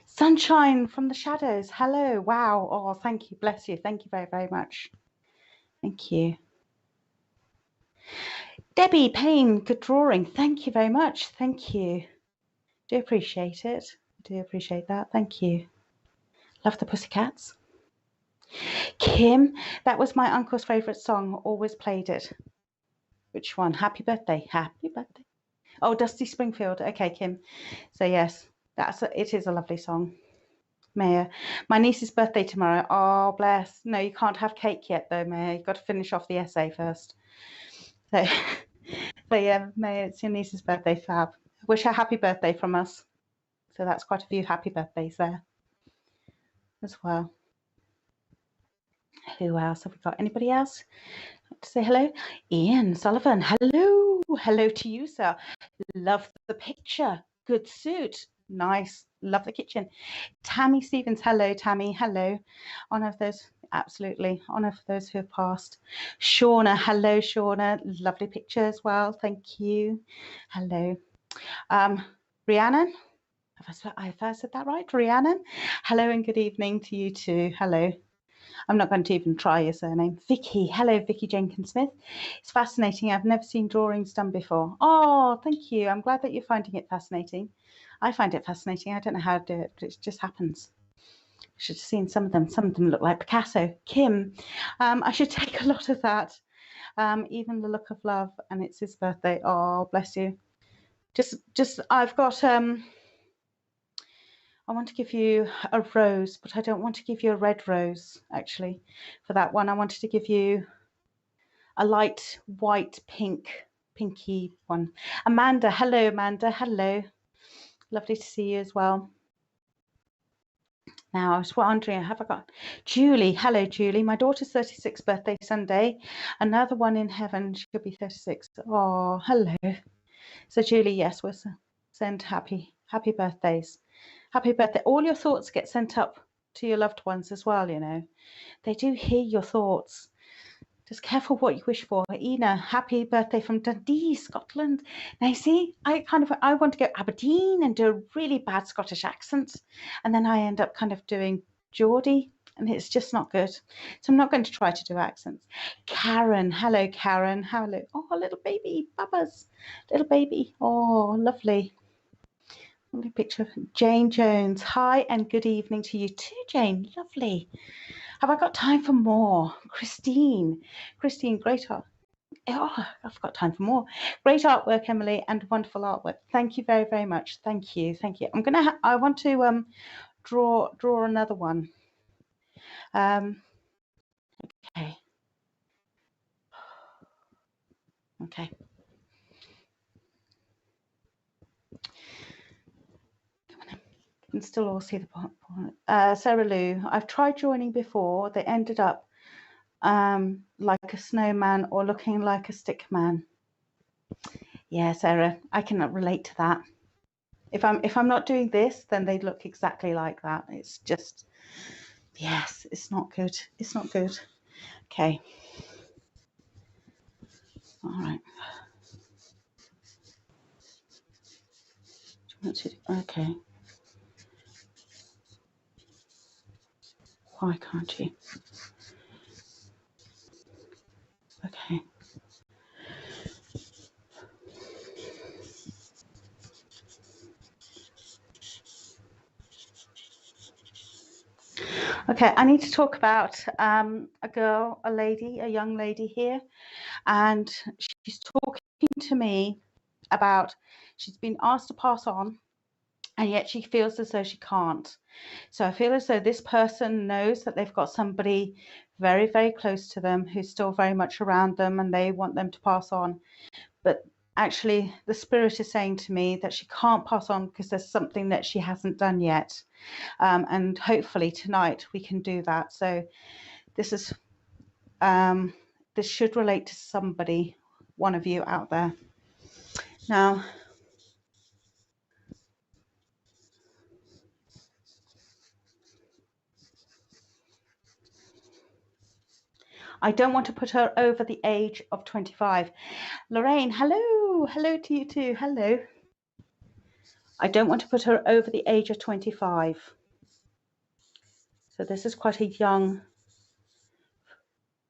Sunshine from the shadows. Hello. Wow. Oh, thank you. Bless you. Thank you very, very much. Thank you. Debbie Payne, good drawing. Thank you very much. Thank you. Do appreciate it. Do appreciate that. Thank you. Love the Pussycats. Kim, that was my uncle's favourite song. Always played it. Which one? Happy birthday. Happy birthday. Oh, Dusty Springfield. Okay, Kim. So yes, it is a lovely song. Maya, my niece's birthday tomorrow. Oh, bless. No, you can't have cake yet, though, Maya. You've got to finish off the essay first. So, yeah, Maya, it's your niece's birthday, fab. Wish her happy birthday from us. So that's quite a few happy birthdays there as well. Who else have we got? Anybody else like to say hello? Ian Sullivan, hello. Hello to you, sir. Love the picture. Good suit. Nice. Love the kitchen. Tammy Stevens, hello, Tammy. Hello. Honour of those, absolutely. Honour for those who have passed. Shauna, hello, Shauna. Lovely picture as well. Thank you. Hello. Rhiannon, have I said that right? Rhiannon, hello and good evening to you too. Hello. I'm not going to even try your surname. Vicky, hello, Vicky Jenkins Smith. It's fascinating. I've never seen drawings done before. Oh, thank you. I'm glad that you're finding it fascinating. I find it fascinating. I don't know how to do it, but it just happens. I should have seen some of them. Some of them look like Picasso. Kim, I should take a lot of that. Even the look of love, and it's his birthday. Oh, bless you. I've got I want to give you a rose, but I don't want to give you a red rose, actually. For that one, I wanted to give you a light white pinky one. Amanda, hello, Amanda, hello. Lovely to see you as well. Now, I was wondering, have I got Julie? Hello, Julie. My daughter's 36th birthday Sunday. Another one in heaven. She'll be 36. Oh, hello. So, Julie, yes, we'll send happy birthdays. Happy birthday. All your thoughts get sent up to your loved ones as well, you know. They do hear your thoughts. Just careful what you wish for. Ina, happy birthday from Dundee, Scotland. Now, you see, I want to go Aberdeen and do a really bad Scottish accent, and then I end up kind of doing Geordie, and it's just not good. So I'm not going to try to do accents. Karen, hello, Karen. Hello. Oh, little baby, Bubba's little baby. Oh, lovely. Lovely picture of Jane Jones. Hi and good evening to you too, Jane. Lovely. Have I got time for more? Christine, great art. Oh, I've got time for more. Great artwork, Emily, and wonderful artwork. Thank you very, very much. Thank you. I want to draw another one. Okay. Okay. You can still all see the point. Sarah Lou, I've tried joining before. They ended up like a snowman or looking like a stick man. Yeah, Sarah, I can relate to that. If I'm not doing this, then they look exactly like that. It's just, yes, it's not good. It's not good. Okay. All right. Okay. Why can't you? Okay. Okay, I need to talk about a young lady here, and she's talking to me about she's been asked to pass on, and yet she feels as though she can't. So I feel as though this person knows that they've got somebody very, very close to them who's still very much around them, and they want them to pass on. But actually the spirit is saying to me that she can't pass on because there's something that she hasn't done yet. And hopefully tonight we can do that. So this is this should relate to somebody, one of you out there. Now, I don't want to put her over the age of 25. Lorraine, hello. Hello to you too. Hello. I don't want to put her over the age of 25. So this is quite a young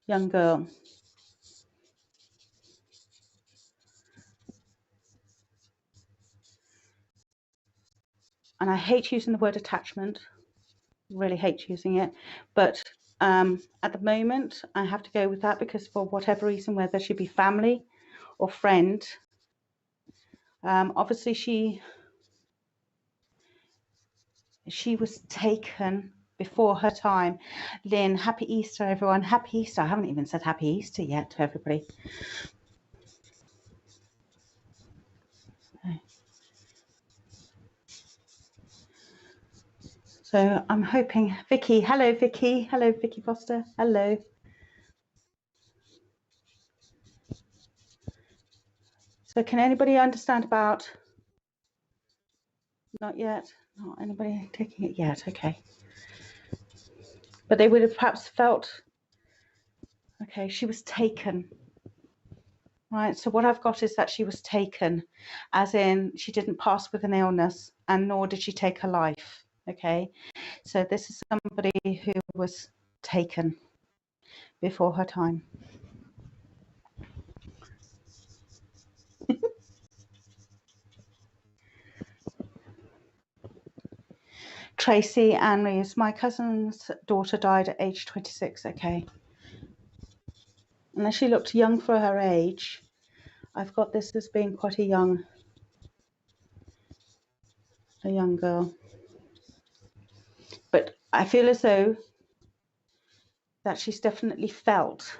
girl. And I hate using the word attachment. Really hate using it. But at the moment, I have to go with that because for whatever reason, whether she be family or friend, obviously she was taken before her time. Lynn, happy Easter, everyone. Happy Easter. I haven't even said happy Easter yet to everybody. So I'm hoping, Vicky, hello, Vicky. Hello, Vicky Foster. Hello. So can anybody understand about, not yet, not anybody taking it yet, okay. But they would have perhaps felt, okay, she was taken, right? So what I've got is that she was taken, as in she didn't pass with an illness and nor did she take her life, okay? So this is somebody who was taken before her time. Tracy Ann Reeves, my cousin's daughter died at age 26, okay. And she looked young for her age. I've got this as being quite a young girl. But I feel as though that she's definitely felt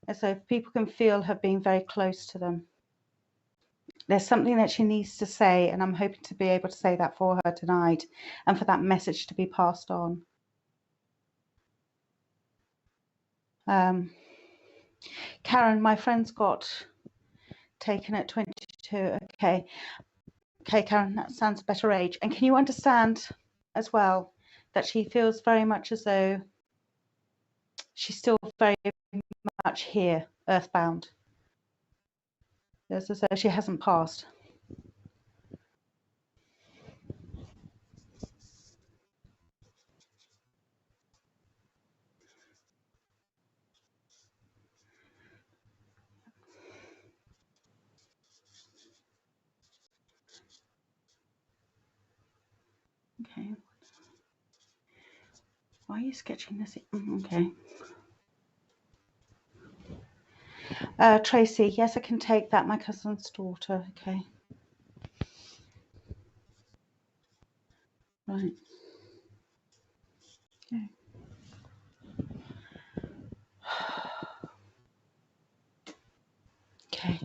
as though people can feel her being very close to them. There's something that she needs to say, and I'm hoping to be able to say that for her tonight and for that message to be passed on. Karen, my friend's got taken at 22. Okay, Karen, that sounds a better age. And can you understand as well that she feels very much as though she's still very much here, earthbound? It's as though she hasn't passed. Okay. Why are you sketching this? Okay. Tracy, yes, I can take that. My cousin's daughter. Okay. Right. Okay. Okay.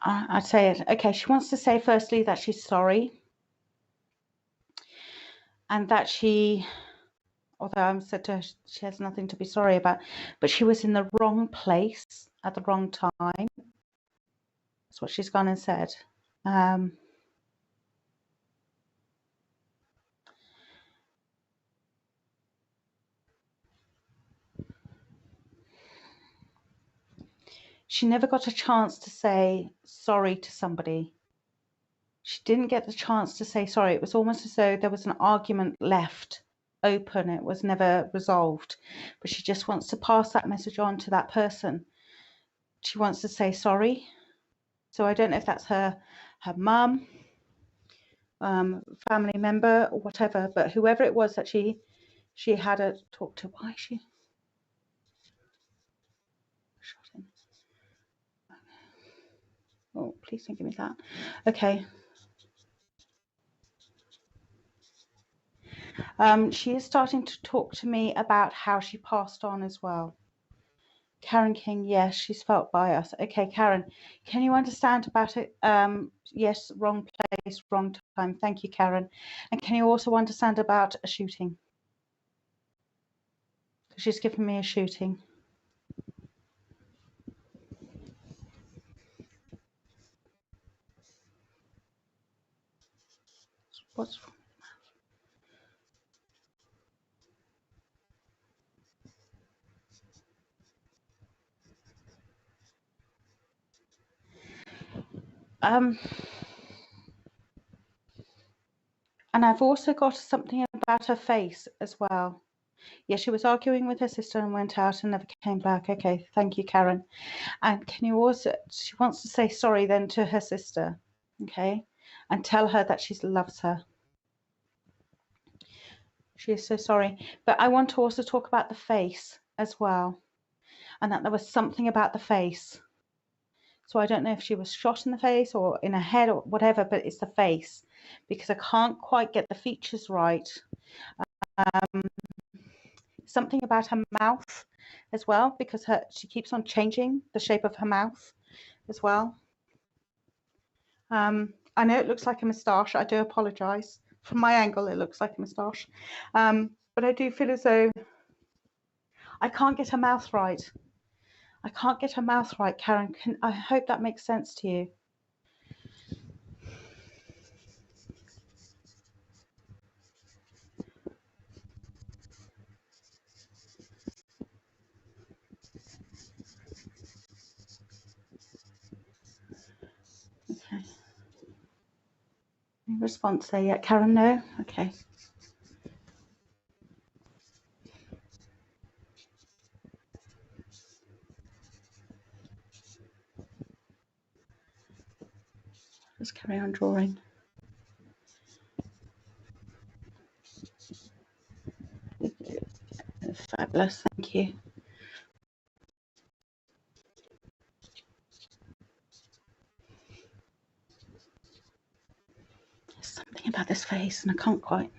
I'd say it. Okay. She wants to say firstly that she's sorry. And that she, although I'm said to her, she has nothing to be sorry about, but she was in the wrong place at the wrong time. That's what she's gone and said. She never got a chance to say sorry to somebody. She didn't get the chance to say sorry. It was almost as though there was an argument left open. It was never resolved. But she just wants to pass that message on to that person. She wants to say sorry. So I don't know if that's her mum, family member, or whatever. But whoever it was that she had a talk to. Why is she shot in? Oh, please don't give me that. Okay. She is starting to talk to me about how she passed on as well. Karen King, yes, she's felt by us. Okay, Karen, can you understand about it? Yes, wrong place, wrong time. Thank you, Karen. And can you also understand about a shooting? She's given me a shooting. What's and I've also got something about her face as well. Yeah, she was arguing with her sister and went out and never came back. Okay, thank you, Karen. And can you also, she wants to say sorry then to her sister, okay, and tell her that she loves her. She is so sorry. But I want to also talk about the face as well, and that there was something about the face. So I don't know if she was shot in the face or in her head or whatever, but it's the face, because I can't quite get the features right. Something about her mouth as well, because she keeps on changing the shape of her mouth as well. I know it looks like a moustache. I do apologize. From my angle, it looks like a moustache. But I do feel as though I can't get her mouth right. I can't get her mouth right, Karen. I hope that makes sense to you. Okay. Any response there yet, Karen? No? Okay. Let's carry on drawing. Fabulous, thank you. There's something about this face and I can't quite.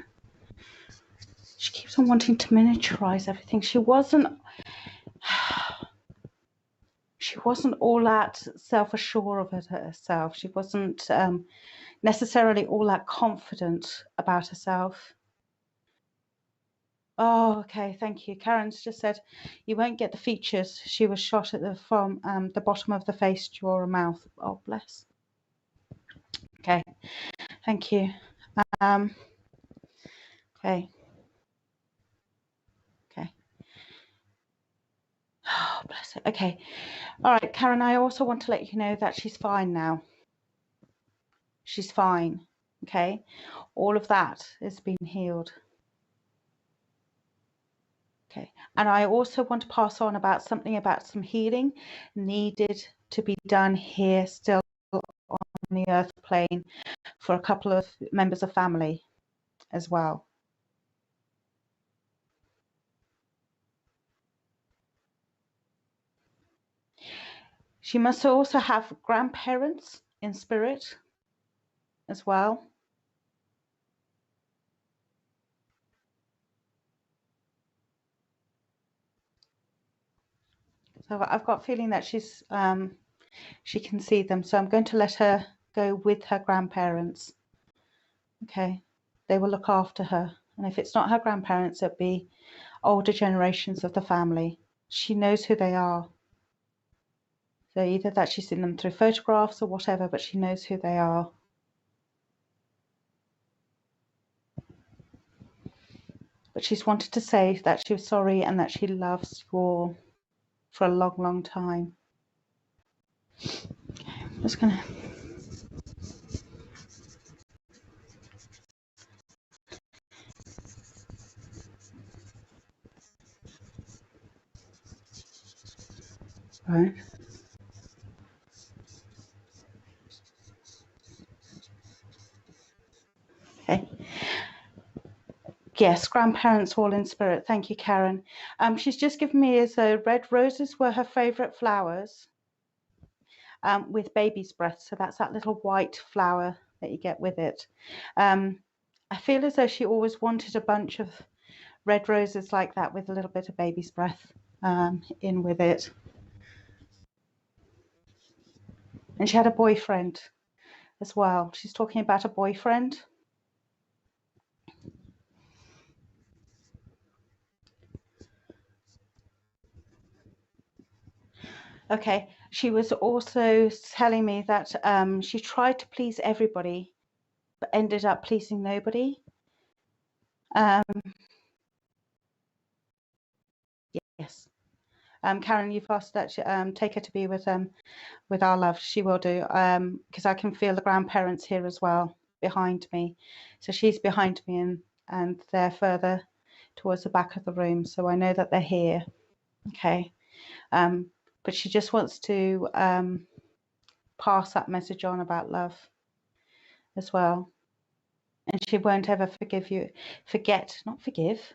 She keeps on wanting to miniaturize everything. She wasn't all that self-assured of herself. She wasn't necessarily all that confident about herself. Oh, okay, thank you. Karen's just said you won't get the features. She was shot at from the bottom of the face, jaw, and mouth. Oh, bless. Okay, thank you. Okay. Okay. Oh, bless her. Okay. All right, Karen, I also want to let you know that she's fine now. She's fine. Okay. All of that has been healed. Okay. And I also want to pass on about something about some healing needed to be done here still on the earth plane for a couple of members of family as well. She must also have grandparents in spirit as well. So I've got a feeling that she can see them. So I'm going to let her go with her grandparents. Okay. They will look after her. And if it's not her grandparents, it'll be older generations of the family. She knows who they are. So either that she's seen them through photographs or whatever, but she knows who they are. But she's wanted to say that she was sorry and that she loves you all for a long, long time. Okay, I'm just going to... Right. Okay. Yes, grandparents all in spirit. Thank you, Karen. She's just given me as though red roses were her favourite flowers with baby's breath. So that's that little white flower that you get with it. I feel as though she always wanted a bunch of red roses like that with a little bit of baby's breath in with it. And she had a boyfriend as well. She's talking about a boyfriend. Okay, she was also telling me that she tried to please everybody, but ended up pleasing nobody. Yes. Karen, you've asked that take her to be with our love. She will do, because I can feel the grandparents here as well behind me. So she's behind me and they're further towards the back of the room. So I know that they're here. Okay. But she just wants to pass that message on about love as well. And she won't ever not forgive.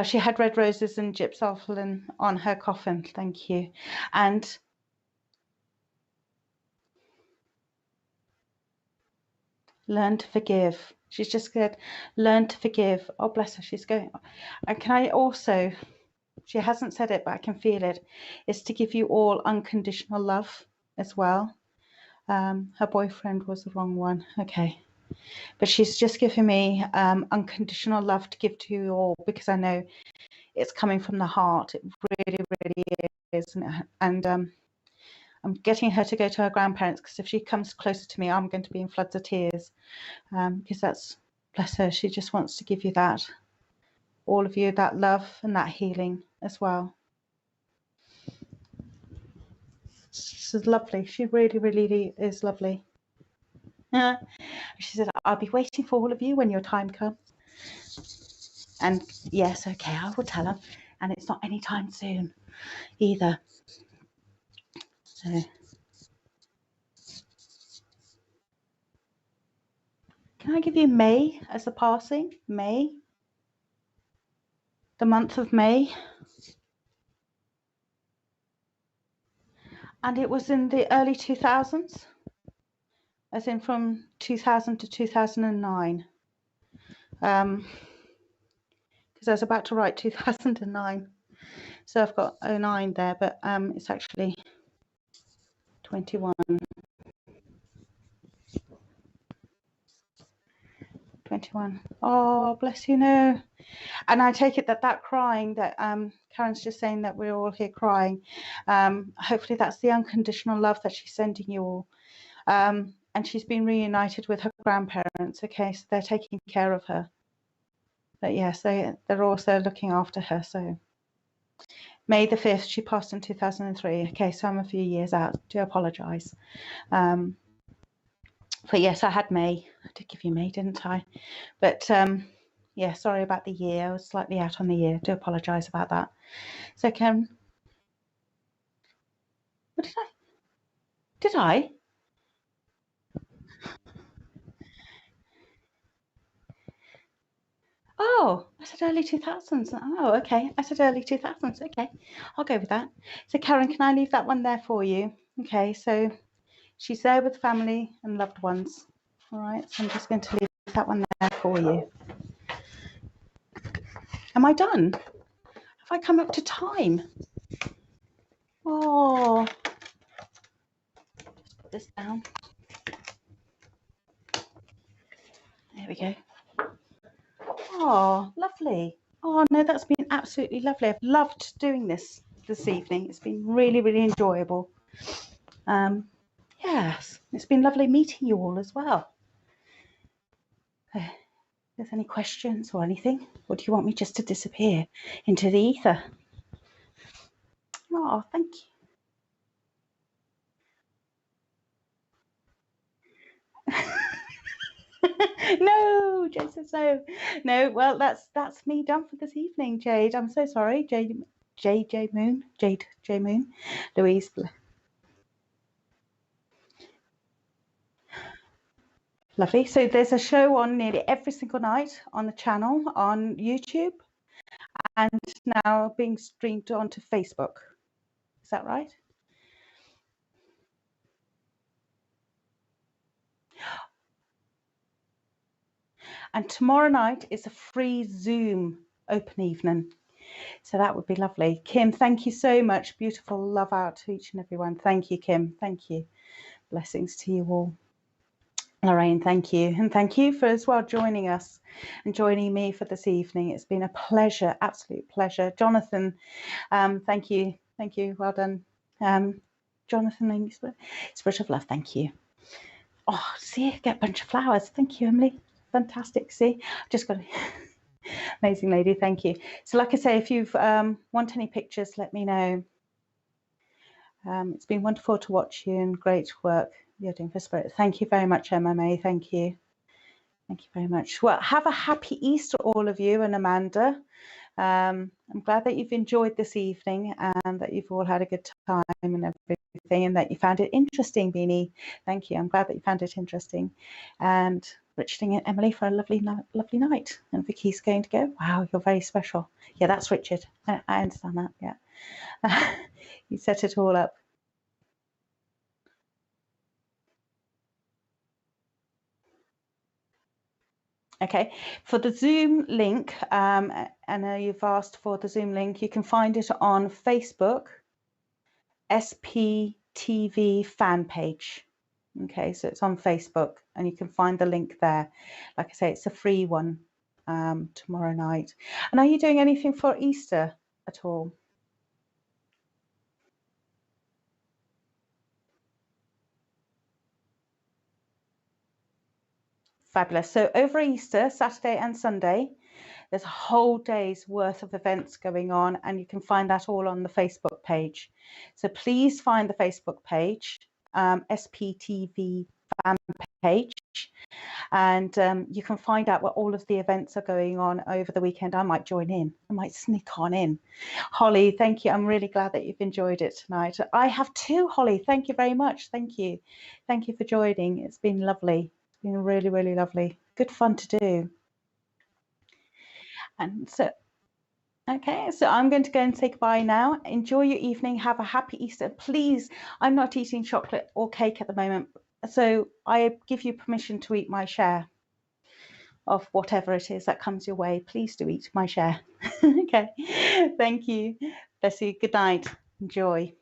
She had red roses and gypsum on her coffin. Thank you. And learn to forgive. She's just said, learn to forgive. Oh, bless her. She's going. And can I also, she hasn't said it, but I can feel it, is to give you all unconditional love as well. Her boyfriend was the wrong one. Okay. But she's just giving me unconditional love to give to you all, because I know it's coming from the heart. It really, really is. And I'm getting her to go to her grandparents, because if she comes closer to me, I'm going to be in floods of tears, because that's, bless her, she just wants to give you that, all of you, that love and that healing as well. She's lovely. She really, really is lovely. She said, I'll be waiting for all of you when your time comes. And yes, okay, I will tell her. And it's not any time soon either. So, can I give you May as a passing? May, the month of May. And it was in the early 2000s, as in from 2000 to 2009. Because I was about to write 2009. So I've got 09 there, but it's actually 21. 21. Oh, bless you, no. And I take it that crying that Karen's just saying, that we're all here crying. Hopefully that's the unconditional love that she's sending you all. And she's been reunited with her grandparents. Okay, so they're taking care of her. But yes, they're also looking after her. So May the 5th, she passed in 2003. Okay, so I'm a few years out. Do apologise. But yes, I had May. I did give you May, didn't I? But yeah, sorry about the year. I was slightly out on the year. Do apologise about that. So what did I? Did I? Oh, I said early 2000s. Oh, okay. I said early 2000s. Okay, I'll go with that. So Karen, can I leave that one there for you? Okay, so she's there with family and loved ones. All right, so I'm just going to leave that one there for you. Am I done? Have I come up to time? Oh, just put this down. There we go. Oh, lovely. Oh, no, that's been absolutely lovely. I've loved doing this evening. It's been really, really enjoyable. Yes, it's been lovely meeting you all as well. If there's any questions or anything, or do you want me just to disappear into the ether? Oh, thank you. No, Jade says no. No, well, that's me done for this evening, Jade. I'm so sorry, Jade Moon, Louise. Lovely. So there's a show on nearly every single night on the channel on YouTube, and now being streamed onto Facebook. Is that right? And tomorrow night is a free Zoom open evening. So that would be lovely. Kim, thank you so much. Beautiful love out to each and everyone. Thank you, Kim. Thank you. Blessings to you all. Lorraine, thank you. And thank you for as well joining us and joining me for this evening. It's been a pleasure, absolute pleasure. Jonathan, thank you. Thank you. Well done. Jonathan, Spirit of Love, thank you. Oh, see, I get a bunch of flowers. Thank you, Emily. Fantastic. See, just got amazing lady. Thank you. So like I say, if you want any pictures, let me know. It's been wonderful to watch you and great work you're doing for Spirit. Thank you very much, MMA. Thank you. Thank you very much. Well, have a happy Easter, all of you, and Amanda. I'm glad that you've enjoyed this evening and that you've all had a good time and everything, and that you found it interesting, Beanie. Thank you. I'm glad that you found it interesting. And Richard and Emily for a lovely night. And Vicky's going to go. Wow, you're very special. Yeah, that's Richard. I understand that. Yeah. You set it all up. Okay, for the Zoom link, I know you've asked for the Zoom link. You can find it on Facebook, SPtv fan page. Okay, so it's on Facebook and you can find the link there. Like I say, it's a free one tomorrow night. And are you doing anything for Easter at all? Fabulous. So over Easter, Saturday and Sunday, there's a whole day's worth of events going on, and you can find that all on the Facebook page. So please find the Facebook page, SPtv fan page, and you can find out what all of the events are going on over the weekend. I might join in. I might sneak on in. Holly, thank you. I'm really glad that you've enjoyed it tonight. I have too, Holly. Thank you very much. Thank you. Thank you for joining. It's been lovely. It's been really, really lovely. Good fun to do. And so, okay, so I'm going to go and say goodbye now. Enjoy your evening. Have a happy Easter. Please, I'm not eating chocolate or cake at the moment, so I give you permission to eat my share of whatever it is that comes your way. Please do eat my share. Okay, thank you. Bless you. Good night. Enjoy.